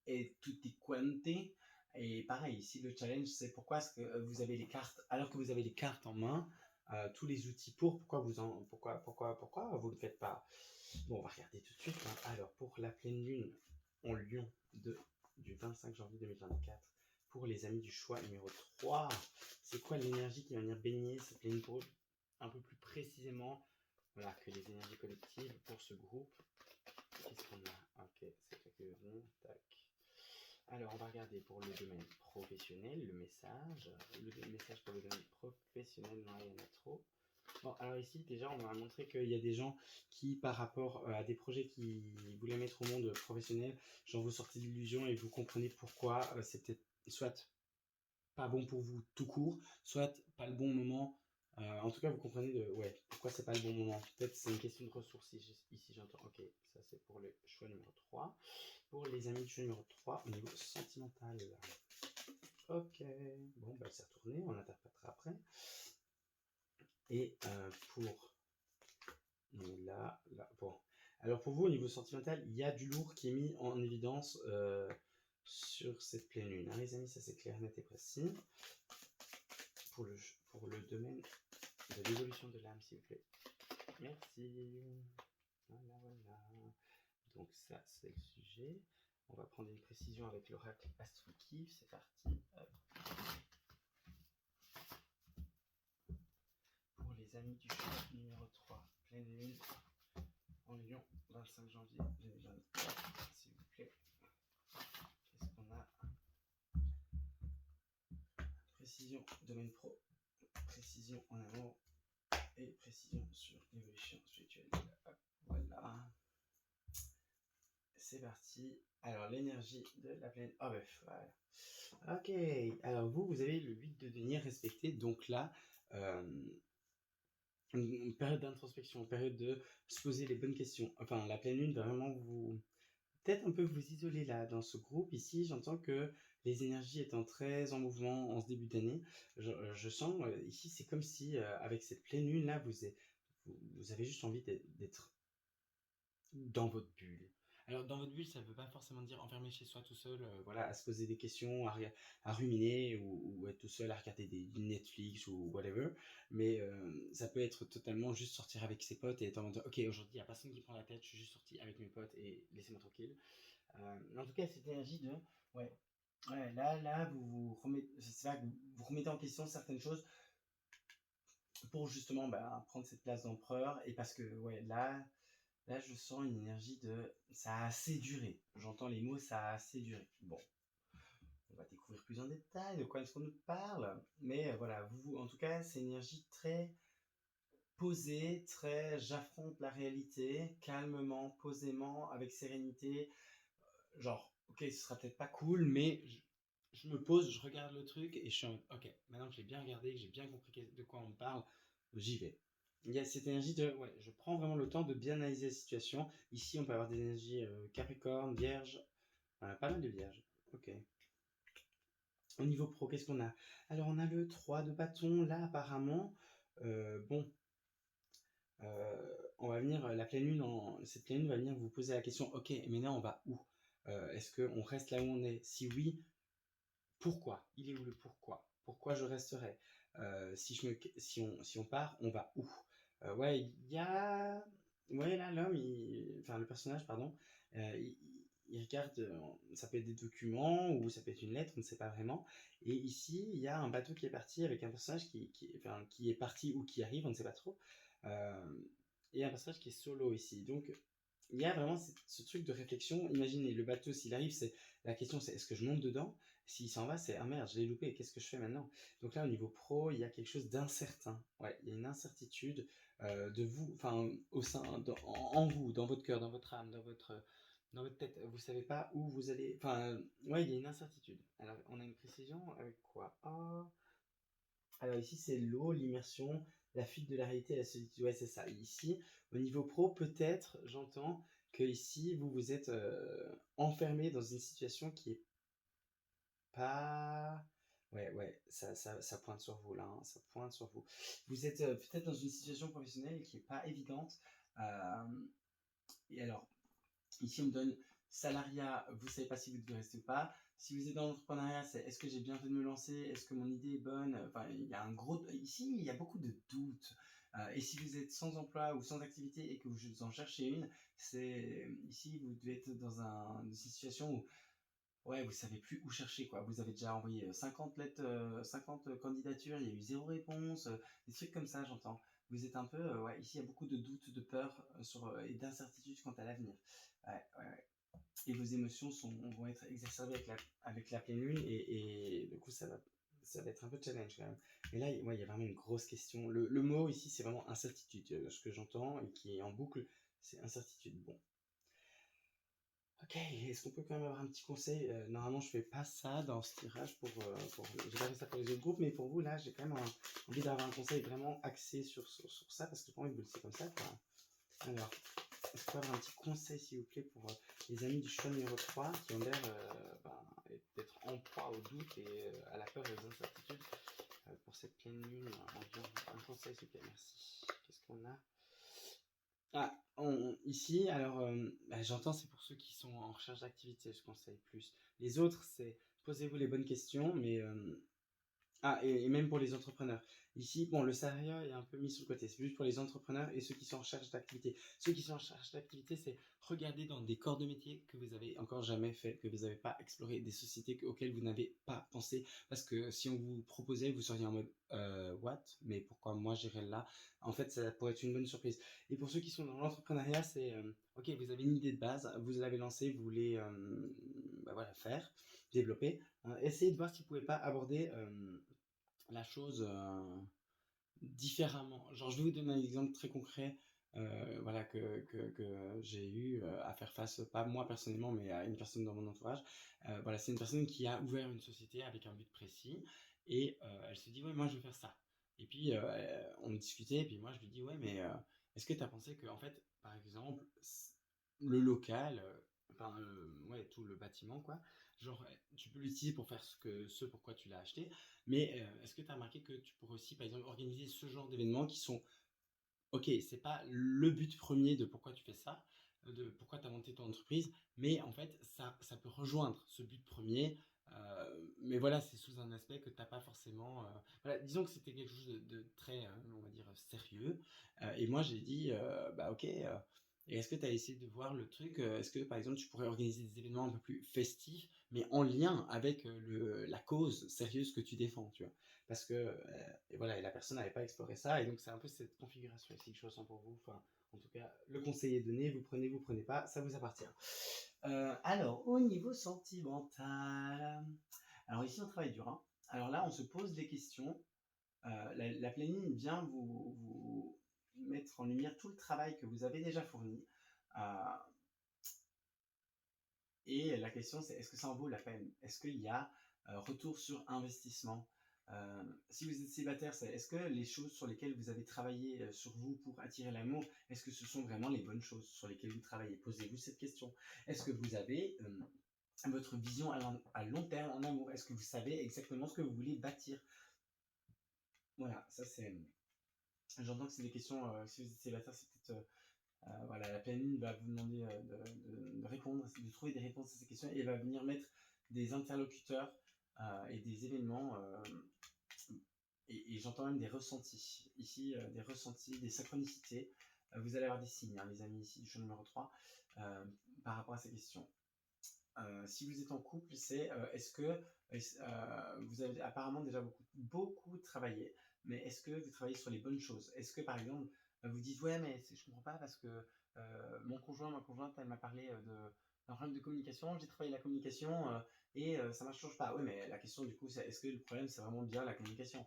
et tutti quanti. Et pareil, ici le challenge, c'est pourquoi est-ce que vous avez les cartes, alors que vous avez les cartes en main, tous les outils pourquoi vous ne le faites pas? Bon, on va regarder tout de suite, hein. Alors, pour la pleine lune en Lion du 25 janvier 2024, pour les amis du choix numéro 3, c'est quoi l'énergie qui va venir baigner cette pleine lune pour eux un peu plus précisément, voilà, que les énergies collectives pour ce groupe? Qu'est-ce qu'on a? Ok, c'est là que bon, tac. Alors, on va regarder pour le domaine professionnel, le message pour le domaine professionnel, non, il y en a trop. Bon, alors ici, déjà, on m'a montré qu'il y a des gens qui, par rapport à des projets qui voulaient mettre au monde professionnel, genre vous sortez d'illusion et vous comprenez pourquoi c'est peut-être soit pas bon pour vous tout court, soit pas le bon moment. En tout cas, vous comprenez ouais, pourquoi c'est pas le bon moment. Peut-être c'est une question de ressources ici j'entends. Ok, ça c'est pour le choix numéro 3. Pour les amis du choix numéro 3, au niveau sentimental. Ok, bon, bah c'est retourné, on interprétera après. Et pour là, bon. Alors pour vous, au niveau sentimental, il y a du lourd qui est mis en évidence sur cette pleine lune. Hein, les amis, ça c'est clair, net et précis. Pour le domaine de l'évolution de l'âme, s'il vous plaît. Merci. Voilà, voilà. Donc ça, c'est le sujet. On va prendre une précision avec l'oracle Astro-Kiff. C'est parti. Hop. Pour les amis du choix numéro 3, pleine lune en Lion, 25 janvier 2024, s'il vous plaît. Qu'est-ce qu'on a? Précision, domaine pro, précision en amour et précision sur l'évolution spirituelle. Hop, voilà. C'est parti. Alors, l'énergie de la pleine... Oh, bref, voilà. Ok. Alors, vous avez le 8 de denier respecté. Donc là, une période d'introspection, une période de se poser les bonnes questions. Enfin, la pleine lune va vraiment vous... Peut-être un peu vous isoler là dans ce groupe. Ici, j'entends que les énergies étant très en mouvement en ce début d'année, je sens ici, c'est comme si avec cette pleine lune là, vous avez juste envie d'être dans votre bulle. Alors, dans votre bulle, ça ne veut pas forcément dire enfermé chez soi tout seul, voilà, à se poser des questions, à ruminer ou être tout seul à regarder du Netflix ou whatever. Mais ça peut être totalement juste sortir avec ses potes et être en mode ok, aujourd'hui, il n'y a personne qui prend la tête, je suis juste sorti avec mes potes et laissez-moi tranquille. En tout cas, cette énergie de ouais, ouais, là, vous remettez, c'est vrai que vous remettez en question certaines choses pour justement prendre cette place d'empereur et parce que ouais, là, je sens une énergie de ça a assez duré. J'entends les mots ça a assez duré. Bon, on va découvrir plus en détail de quoi est-ce qu'on nous parle. Mais voilà, vous, en tout cas, c'est une énergie très posée, très j'affronte la réalité, calmement, posément, avec sérénité. Genre, ok, ce sera peut-être pas cool, mais je me pose, je regarde le truc et je suis en mode, ok, maintenant que j'ai bien regardé, que j'ai bien compris de quoi on me parle, j'y vais. Il y a cette énergie de, ouais, je prends vraiment le temps de bien analyser la situation. Ici, on peut avoir des énergies Capricorne, Vierge, pas mal de Vierges. Ok. Au niveau pro, qu'est-ce qu'on a? Alors, on a le 3 de bâton, là, apparemment. Bon, on va venir, cette pleine lune va venir vous poser la question, ok, mais là, on va où? Est-ce qu'on reste là où on est? Si oui, pourquoi? Il est où le pourquoi? Pourquoi je resterai? Si on part, on va où? Ouais, il y a... Ouais, là, enfin, le personnage, pardon, il regarde, ça peut être des documents ou ça peut être une lettre, on ne sait pas vraiment. Et ici, il y a un bateau qui est parti avec un personnage enfin, qui est parti ou qui arrive, on ne sait pas trop. Euh, et un personnage qui est solo ici. Donc, il y a vraiment ce truc de réflexion. Imaginez, le bateau, s'il arrive, la question c'est est-ce que je monte dedans? S'il s'en va, c'est ah merde, je l'ai loupé, qu'est-ce que je fais maintenant? Donc là, au niveau pro, il y a quelque chose d'incertain. Ouais, il y a une incertitude de vous, enfin, en vous, dans votre cœur, dans votre âme, dans votre tête. Vous savez pas où vous allez. Enfin, ouais, il y a une incertitude. Alors, on a une précision avec quoi? Oh. Alors ici, c'est l'eau, l'immersion, la fuite de la réalité et la solitude. Ouais, c'est ça. Ici, au niveau pro, peut-être, j'entends que ici, vous êtes enfermé dans une situation qui est pas... Ouais, ouais, ça pointe sur vous là, hein, ça pointe sur vous. Vous êtes peut-être dans une situation professionnelle qui est pas évidente. Et alors, ici, on me donne salariat, vous savez pas si vous devez rester ou pas. Si vous êtes dans l'entrepreneuriat, c'est est-ce que j'ai bien fait de me lancer? Est-ce que mon idée est bonne? Enfin, il y a ici, il y a beaucoup de doutes. Et si vous êtes sans emploi ou sans activité et que vous en cherchez une, ici, vous devez être dans une situation où ouais, vous savez plus où chercher, quoi. Vous avez déjà envoyé 50 lettres, 50 candidatures, il y a eu zéro réponse, des trucs comme ça, j'entends. Vous êtes un peu, ouais, ici il y a beaucoup de doutes, de peur et d'incertitude quant à l'avenir. Ouais, ouais, ouais. Et vos émotions vont être exacerbées avec la pleine lune et du coup ça va être un peu challenge quand même. Mais là, ouais, il y a vraiment une grosse question. Le mot ici, c'est vraiment incertitude. Ce que j'entends et qui est en boucle, c'est incertitude. Bon, ok, est-ce qu'on peut quand même avoir un petit conseil? Normalement, je fais pas ça dans ce tirage j'ai pas fait ça pour les autres groupes, mais pour vous, là, j'ai quand même envie d'avoir un conseil vraiment axé sur ça, parce que pour moi, vous le savez comme ça, quoi. Alors, est-ce qu'on peut avoir un petit conseil, s'il vous plaît, pour les amis du choix numéro 3 qui ont l'air d'être en proie au doute et à la peur et aux incertitudes pour cette pleine lune un conseil, s'il vous plaît, merci. Qu'est-ce qu'on a? Ah, ici, alors, j'entends, c'est pour ceux qui sont en recherche d'activité, je conseille plus. Les autres, c'est posez-vous les bonnes questions, mais et même pour les entrepreneurs. Ici, bon, le salariat est un peu mis sur le côté. C'est juste pour les entrepreneurs et ceux qui sont en recherche d'activité. Ceux qui sont en recherche d'activité, c'est regarder dans des corps de métier que vous avez encore jamais fait, que vous n'avez pas exploré, des sociétés auxquelles vous n'avez pas pensé. Parce que si on vous proposait, vous seriez en mode what? Mais pourquoi moi j'irais là? En fait, ça pourrait être une bonne surprise. Et pour ceux qui sont dans l'entrepreneuriat, c'est ok, vous avez une idée de base, vous l'avez lancée, vous voulez voilà, faire, développer. Essayez de voir si vous ne pouvez pas aborder la chose différemment. Genre, je vais vous donner un exemple très concret, voilà, que j'ai eu à faire face, pas moi personnellement, mais à une personne dans mon entourage. Voilà, c'est une personne qui a ouvert une société avec un but précis et elle se dit, ouais, moi je veux faire ça. Et puis on discutait, et puis moi je lui dis, ouais, mais est-ce que tu as pensé que, en fait, par exemple, le local, enfin, ouais, tout le bâtiment, quoi, genre, tu peux l'utiliser pour faire ce pourquoi tu l'as acheté, mais est-ce que tu as remarqué que tu pourrais aussi, par exemple, organiser ce genre d'événements qui sont, ok, c'est pas le but premier de pourquoi tu fais ça, de pourquoi tu as monté ton entreprise, mais en fait, ça peut rejoindre ce but premier. Mais voilà, c'est sous un aspect que tu n'as pas forcément. Voilà, disons que c'était quelque chose de très, on va dire, sérieux. Et moi, j'ai dit, bah ok. Et est-ce que tu as essayé de voir le truc? Est-ce que, par exemple, tu pourrais organiser des événements un peu plus festifs, mais en lien avec la cause sérieuse que tu défends, tu vois? Parce que et voilà, et la personne n'avait pas exploré ça, et donc c'est un peu cette configuration ici que je ressens pour vous. Enfin, en tout cas, le conseil est donné, vous prenez pas, ça vous appartient. Alors, au niveau sentimental, alors ici on travaille dur, hein. Alors là, on se pose des questions. La planning vient vous mettre en lumière tout le travail que vous avez déjà fourni. Euh, et la question, c'est est-ce que ça en vaut la peine? Est-ce qu'il y a retour sur investissement? Si vous êtes célibataire, est-ce que les choses sur lesquelles vous avez travaillé sur vous pour attirer l'amour, est-ce que ce sont vraiment les bonnes choses sur lesquelles vous travaillez? Posez-vous cette question. Est-ce que vous avez votre vision à long terme en amour? Est-ce que vous savez exactement ce que vous voulez bâtir? Voilà, ça c'est. J'entends que c'est des questions. Si vous êtes célibataire, c'est peut-être. Voilà, la planning va vous demander de répondre, de trouver des réponses à ces questions, et elle va venir mettre des interlocuteurs et des événements, et j'entends même des ressentis. Ici, des ressentis, des synchronicités. Vous allez avoir des signes, hein, les amis, ici du champ numéro 3, par rapport à ces questions. Si vous êtes en couple, c'est est-ce que vous avez apparemment déjà beaucoup travaillé, mais est-ce que vous travaillez sur les bonnes choses? Est-ce que par exemple, vous dites ouais, mais je comprends pas parce que mon conjoint, ma conjointe, elle m'a parlé d'un problème de communication, j'ai travaillé la communication et ça ne marche toujours pas. Oui, mais la question du coup, c'est est-ce que le problème c'est vraiment bien la communication?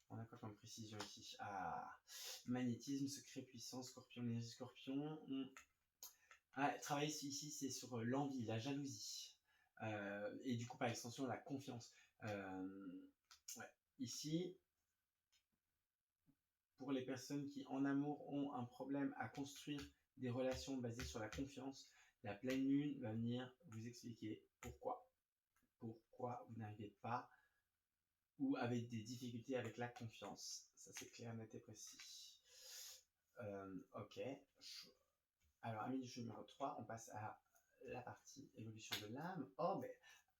On a quoi comme précision ici? Ah, magnétisme, secret, puissance, scorpion, énergie scorpion. Ah, travailler ici, c'est sur l'envie, la jalousie. Et du coup, par extension, la confiance. Ouais. Ici, pour les personnes qui, en amour, ont un problème à construire des relations basées sur la confiance, la pleine lune va venir vous expliquer pourquoi. Pourquoi vous n'arrivez pas ou avez des difficultés avec la confiance. Ça, c'est clair, net et précis. Ok. Alors, ami du numéro 3, on passe à la partie évolution de l'âme. Oh, ben,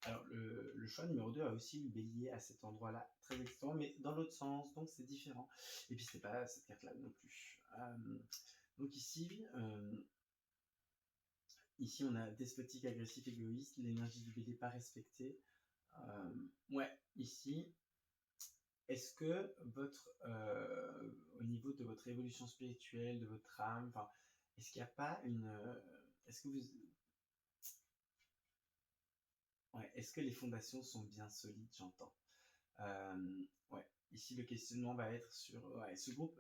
alors le choix numéro 2 a aussi le bélier à cet endroit-là, très excitant, mais dans l'autre sens, donc c'est différent. Et puis, c'est pas cette carte-là non plus. Donc, ici, on a despotique, agressif, égoïste, l'énergie du bélier pas respectée. Ouais, ici, est-ce que au niveau de votre évolution spirituelle, de votre âme, est-ce qu'il n'y a pas une. Est-ce que vous, ouais, est-ce que les fondations sont bien solides, j'entends. Ouais, ici le questionnement va être sur ouais, ce groupe,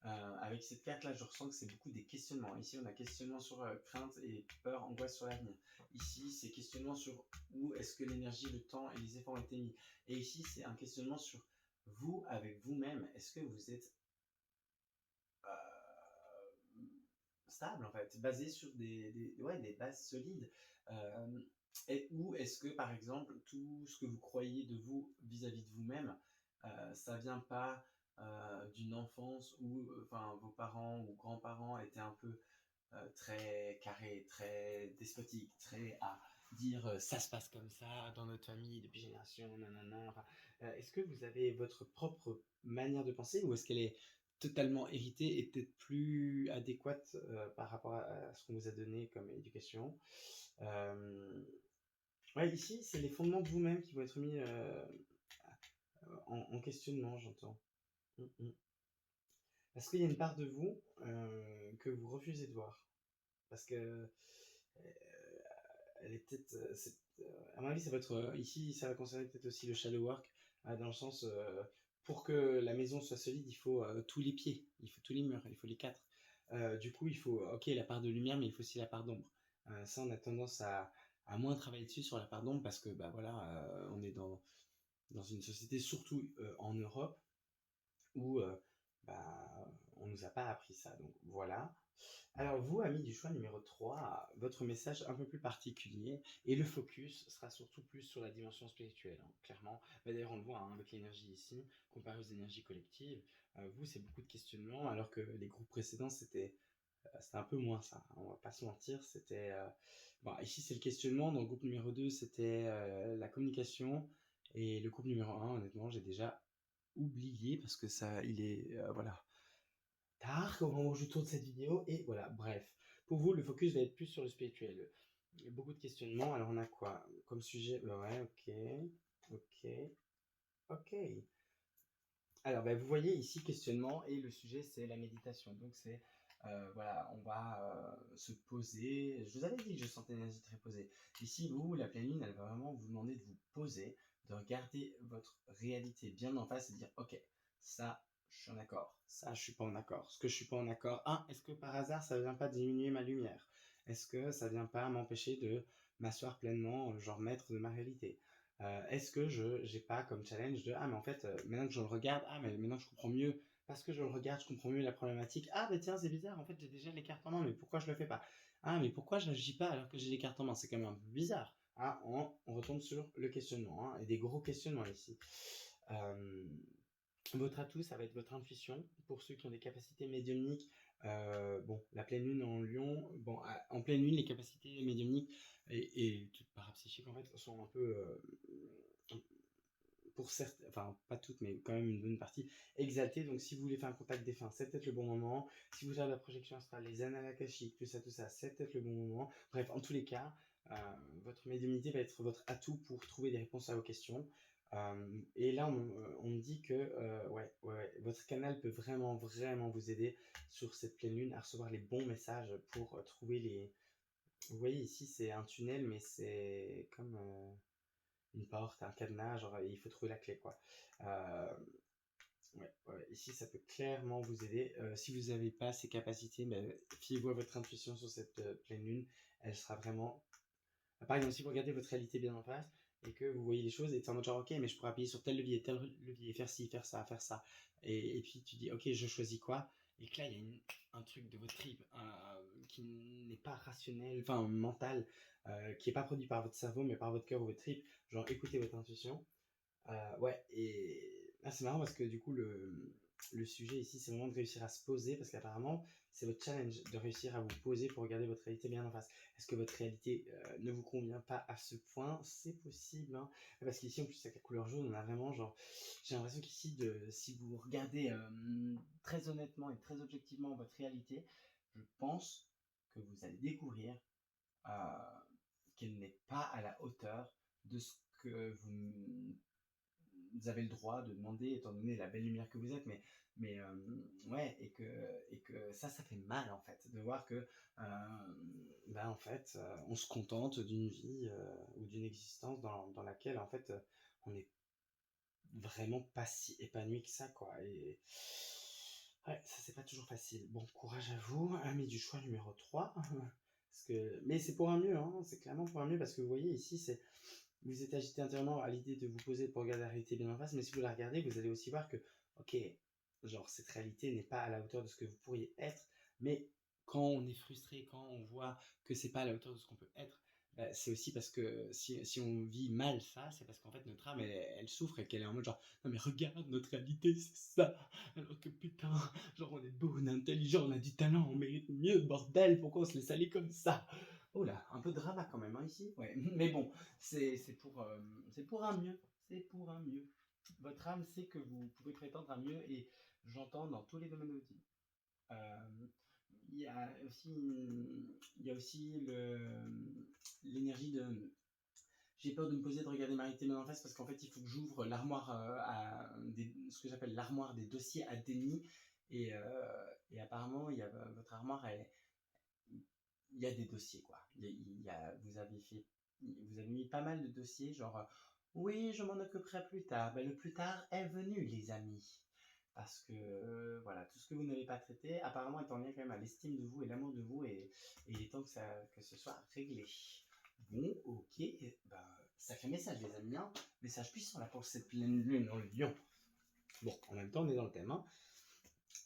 avec cette carte-là, je ressens que c'est beaucoup des questionnements. Ici, on a questionnement sur crainte et peur, angoisse sur l'avenir. Ici, c'est questionnement sur où est-ce que l'énergie, le temps et les efforts ont été mis. Et ici, c'est un questionnement sur vous avec vous-même. Est-ce que vous êtes stable en fait, basé sur des bases solides. Ou est-ce que par exemple tout ce que vous croyez de vous vis-à-vis de vous-même, ça vient pas d'une enfance où vos parents ou grands-parents étaient un peu très carrés, très despotiques, très à dire ça se passe comme ça dans notre famille depuis génération, nanana. Est-ce que vous avez votre propre manière de penser, ou est-ce qu'elle est totalement héritée et peut-être plus adéquate par rapport à ce qu'on vous a donné comme éducation? Ouais, ici, c'est les fondements de vous-même qui vont être mis en questionnement, j'entends. Mm, mm. Est-ce qu'il y a une part de vous que vous refusez de voir? Parce que elle est peut-être. À mon avis, ça va être. Ici, ça va concerner peut-être aussi le shadow work, dans le sens. pour que la maison soit solide, il faut tous les pieds, il faut tous les murs, il faut les quatre. Du coup, il faut, ok, la part de lumière, mais il faut aussi la part d'ombre. Ça, on a tendance à moins travailler dessus sur la part d'ombre parce que, bah voilà, on est dans une société, surtout en Europe, où bah, on nous a pas appris ça. Donc voilà. Alors vous, amis du choix numéro 3, votre message un peu plus particulier et le focus sera surtout plus sur la dimension spirituelle, hein, clairement. Bah, d'ailleurs, on le voit hein, avec l'énergie ici, comparé aux énergies collectives. Vous, c'est beaucoup de questionnements, alors que les groupes précédents, c'était un peu moins ça, hein, on va pas se mentir. Bon, ici, c'est le questionnement. Dans le groupe numéro 2, c'était la communication. Et le groupe numéro 1, honnêtement, j'ai déjà oublié parce que ça, il est... voilà tard au moment où je tourne cette vidéo. Et voilà, bref. Pour vous, le focus va être plus sur le spirituel. Il y a beaucoup de questionnements. Alors, on a quoi comme sujet? Ouais, ok. Ok. Ok. Alors, bah, vous voyez ici questionnement et le sujet, c'est la méditation. Donc, c'est. Voilà, on va se poser. Je vous avais dit que je sentais l'énergie très posée. Ici, vous, la pleine lune, elle va vraiment vous demander de vous poser, de regarder votre réalité bien en face et de dire, ok, ça, je suis en accord. Ça, je suis pas en accord. Ce que je suis pas en accord. Ah, est-ce que par hasard, ça vient pas diminuer ma lumière? Est-ce que ça vient pas m'empêcher de m'asseoir pleinement, genre maître de ma réalité? Est-ce que je j'ai pas comme challenge de ah mais en fait maintenant que je le regarde, ah mais maintenant je comprends mieux parce que je le regarde, je comprends mieux la problématique. Ah mais tiens, c'est bizarre, en fait j'ai déjà les cartes en main, mais pourquoi je le fais pas? Ah mais pourquoi je n'agis pas alors que j'ai les cartes en main? C'est quand même un peu bizarre. Ah, on retombe sur le questionnement, hein, et des gros questionnements ici. Euh, Votre atout, ça va être votre intuition. Pour ceux qui ont des capacités médiumniques, bon, la pleine lune en Lion, bon, en pleine lune, les capacités médiumniques et parapsychiques en fait sont un peu pour certaines, enfin pas toutes, mais quand même une bonne partie, exaltées. Donc si vous voulez faire un contact défunt, c'est peut-être le bon moment. Si vous avez la projection astrale, les annales akashiques, tout ça, c'est peut-être le bon moment. Bref, en tous les cas, euh, votre médiumnité va être votre atout pour trouver des réponses à vos questions. Et là, on me dit que ouais, votre canal peut vraiment, vraiment vous aider sur cette pleine lune à recevoir les bons messages pour trouver les... Vous voyez ici, c'est un tunnel, mais c'est comme une porte, un cadenas, genre il faut trouver la clé quoi. Euh, ouais, ici ça peut clairement vous aider. Si vous n'avez pas ces capacités, ben, fiez-vous à votre intuition sur cette pleine lune, elle sera vraiment. Par exemple, si vous regardez votre réalité bien en face et que vous voyez les choses et tu es en mode genre ok, mais je pourrais appuyer sur tel levier, faire ci, faire ça, et puis tu dis ok, je choisis quoi, et que là il y a un truc de votre trip qui n'est pas rationnel, enfin mental, qui n'est pas produit par votre cerveau mais par votre cœur ou votre trip, genre écoutez votre intuition. Ouais, et là c'est marrant parce que du coup le sujet ici c'est vraiment de réussir à se poser parce qu'apparemment c'est votre challenge de réussir à vous poser pour regarder votre réalité bien en face. Est-ce que votre réalité ne vous convient pas à ce point? C'est possible, hein. Parce qu'ici en plus avec la couleur jaune on a vraiment genre, j'ai l'impression qu'ici si vous regardez très honnêtement et très objectivement votre réalité, je pense que vous allez découvrir euh, qu'elle n'est pas à la hauteur de ce que vous avez le droit de demander, étant donné la belle lumière que vous êtes, mais ouais, et que ça fait mal en fait, de voir que, en fait, on se contente d'une vie ou d'une existence dans laquelle en fait on n'est vraiment pas si épanoui que ça, quoi. Et ouais, ça c'est pas toujours facile. Bon, courage à vous, ami du choix numéro 3. Mais c'est pour un mieux, hein, c'est clairement pour un mieux parce que vous voyez ici, vous êtes agité intérieurement à l'idée de vous poser pour regarder la réalité bien en face, mais si vous la regardez, vous allez aussi voir que, ok, genre cette réalité n'est pas à la hauteur de ce que vous pourriez être, mais quand on est frustré, quand on voit que c'est pas à la hauteur de ce qu'on peut être, bah, c'est aussi parce que si on vit mal ça, c'est parce qu'en fait notre âme elle souffre et qu'elle est en mode genre non mais regarde notre réalité c'est ça, alors que putain, genre on est beau, on est intelligent, on a du talent, on mérite mieux, bordel, pourquoi on se laisse aller comme ça? Oh là, un peu de drama quand même hein, ici, ouais, mais bon, c'est pour un mieux. C'est pour un mieux. Votre âme sait que vous pouvez prétendre à mieux et j'entends dans tous les domaines de votre vie. Euh, il y a aussi l'énergie de j'ai peur de me poser, de regarder ma réalité en face parce qu'en fait il faut que j'ouvre l'armoire ce que j'appelle l'armoire des dossiers à déni et apparemment votre armoire il y a des dossiers quoi. Vous avez mis pas mal de dossiers genre Oui, je m'en occuperai plus tard. Ben, le plus tard est venu, les amis. Parce que, voilà, tout ce que vous n'avez pas traité, apparemment est en lien quand même à l'estime de vous et l'amour de vous, et il est temps que ce soit réglé. Bon, ok, ben, sacré message, les amis, hein. Message puissant là pour cette pleine lune en lion. Bon, en même temps, on est dans le thème, hein.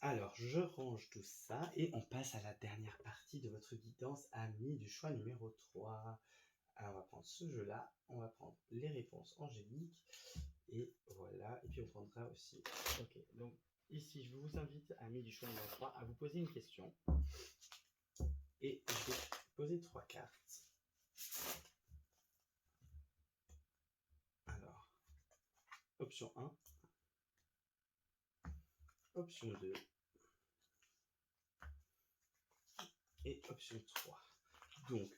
Alors, je range tout ça et on passe à la dernière partie de votre guidance, ami du choix numéro 3. Alors, on va prendre ce jeu-là, on va prendre les réponses angéliques, et voilà, et puis on prendra aussi. Ok, donc ici, je vous invite, ami du choix numéro 3, à vous poser une question. Et je vais poser 3 cartes. Alors, option 1, option 2 et option 3. Donc,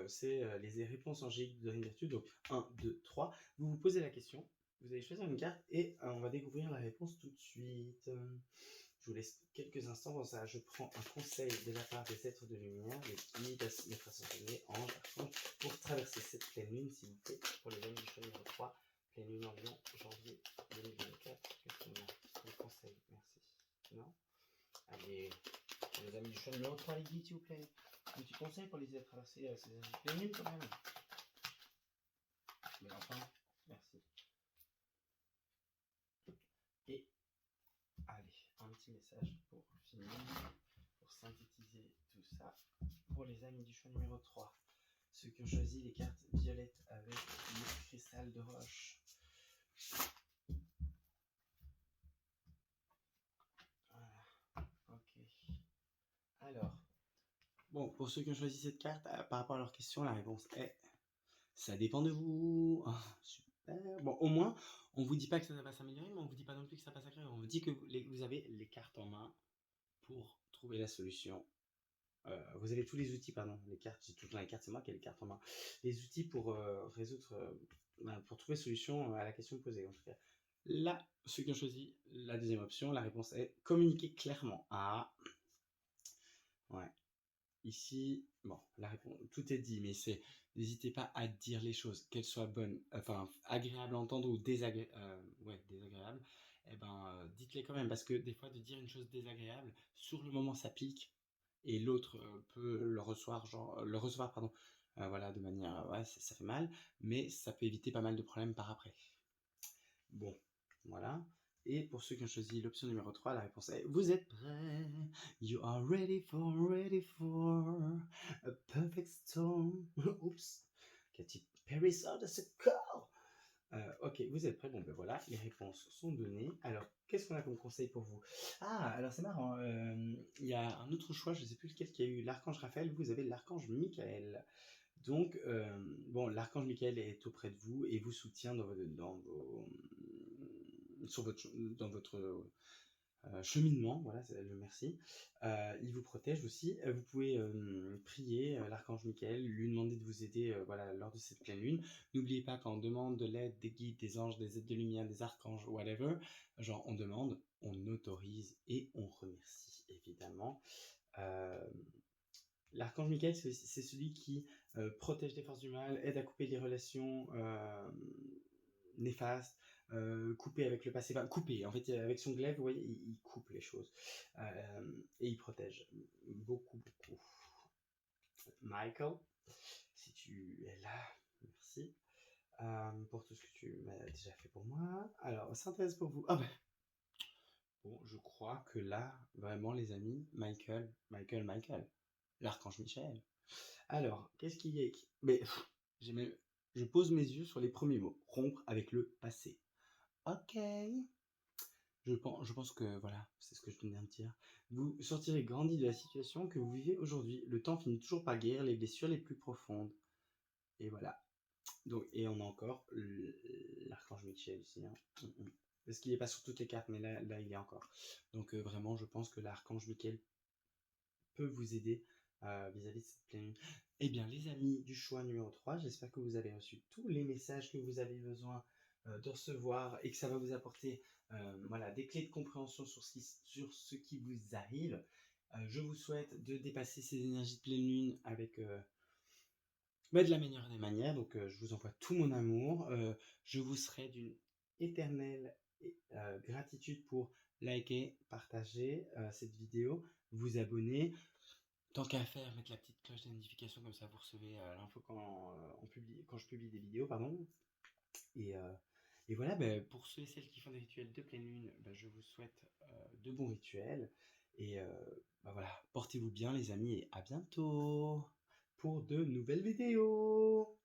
c'est les réponses angéliques de Dorine Virtue. Donc, 1, 2, 3. Vous vous posez la question, vous allez choisir une carte et on va découvrir la réponse tout de suite. Je vous laisse quelques instants dans ça. Je prends un conseil de la part des êtres de lumière, les guides, maîtres ascensionnés, anges, archanges, pour traverser cette pleine lune, s'il vous plaît, pour les amis du choix numéro 3, pleine lune en Lion, janvier 2024. Qu'est-ce qu'on a comme conseil? Merci. Non? Allez, pour les amis du choix numéro 3, les guides, s'il vous plaît. Un petit conseil pour les aider à traverser ces pleines lunes, quand même. Mais enfin, merci. Et allez, un petit message pour finir, pour synthétiser tout ça. Pour les amis du choix numéro 3, ceux qui ont choisi les cartes violettes avec le cristal de roche. Voilà, ok. Alors, bon, pour ceux qui ont choisi cette carte, par rapport à leur question, la réponse est ça dépend de vous. Oh, super. Bon, au moins, on vous dit pas que ça va s'améliorer, mais on vous dit pas non plus que ça va s'aggraver. On vous dit que vous avez les cartes en main pour trouver la solution. Vous avez tous les outils, pardon, les cartes, j'ai tout le temps les cartes, c'est moi qui ai les cartes en main. Les outils pour résoudre, pour trouver solution à la question posée, en tout cas. Là, ceux qui ont choisi la deuxième option, la réponse est communiquer clairement. Ah, ouais. Ici, bon, la réponse, tout est dit, mais c'est, n'hésitez pas à dire les choses, qu'elles soient bonnes, enfin, agréables à entendre ou désagréables. Eh ben, dites-les quand même, parce que des fois, de dire une chose désagréable, sur le moment, ça pique, et l'autre peut le recevoir, pardon, voilà, de manière, ouais, ça fait mal, mais ça peut éviter pas mal de problèmes par après. Bon, voilà. Et pour ceux qui ont choisi l'option numéro 3, la réponse est vous êtes prêts? You are ready for a perfect storm. Oups. Katy Perry sort de ce corps. Ok, vous êtes prêts? Bon, ben voilà, les réponses sont données. Alors, qu'est-ce qu'on a comme conseil pour vous? Ah, alors c'est marrant. Il y a un autre choix, je ne sais plus lequel, qui a eu l'archange Raphaël. Vous avez l'archange Michael. Donc, bon, l'archange Michael est auprès de vous et vous soutient dans votre cheminement. Voilà, c'est le merci. Il vous protège aussi. Vous pouvez prier l'archange Michael, lui demander de vous aider voilà, lors de cette pleine lune. N'oubliez pas quand on demande de l'aide des guides, des anges, des aides de lumière, des archanges, whatever, genre on demande, on autorise et on remercie, évidemment. L'archange Michael, c'est celui qui protège des forces du mal, aide à couper les relations néfastes, couper avec le passé, enfin couper, en fait, avec son glaive, vous voyez, il coupe les choses. Et il protège beaucoup, beaucoup. Michael, si tu es là, merci pour tout ce que tu m'as déjà fait pour moi. Alors, synthèse pour vous. Ah ben, bon, je crois que là, vraiment, les amis, Michael, l'archange Michel. Alors, qu'est-ce qu'il y a écrit? Mais je pose mes yeux sur les premiers mots. Rompre avec le passé. Ok. Je pense que voilà, c'est ce que je tenais à me dire. Vous sortirez grandi de la situation que vous vivez aujourd'hui. Le temps finit toujours par guérir les blessures les plus profondes. Et voilà. Donc, et on a encore l'archange Michel ici. Hein. Parce qu'il n'est pas sur toutes les cartes, mais là il est encore. Donc vraiment, je pense que l'archange Michel peut vous aider vis-à-vis de cette pleine lune. Eh bien, les amis du choix numéro 3, j'espère que vous avez reçu tous les messages que vous avez besoin de recevoir et que ça va vous apporter voilà, des clés de compréhension sur ce qui vous arrive. Je vous souhaite de dépasser ces énergies de pleine lune avec Bah, de la meilleure des manières, donc je vous envoie tout mon amour, je vous serai d'une éternelle gratitude pour liker, partager, cette vidéo, vous abonner. Tant qu'à faire, mettre la petite cloche de notification comme ça vous recevez, l'info quand je publie des vidéos, pardon. Et et voilà, pour ceux et celles qui font des rituels de pleine lune, je vous souhaite, de bons rituels et voilà, portez-vous bien les amis et à bientôt pour de nouvelles vidéos!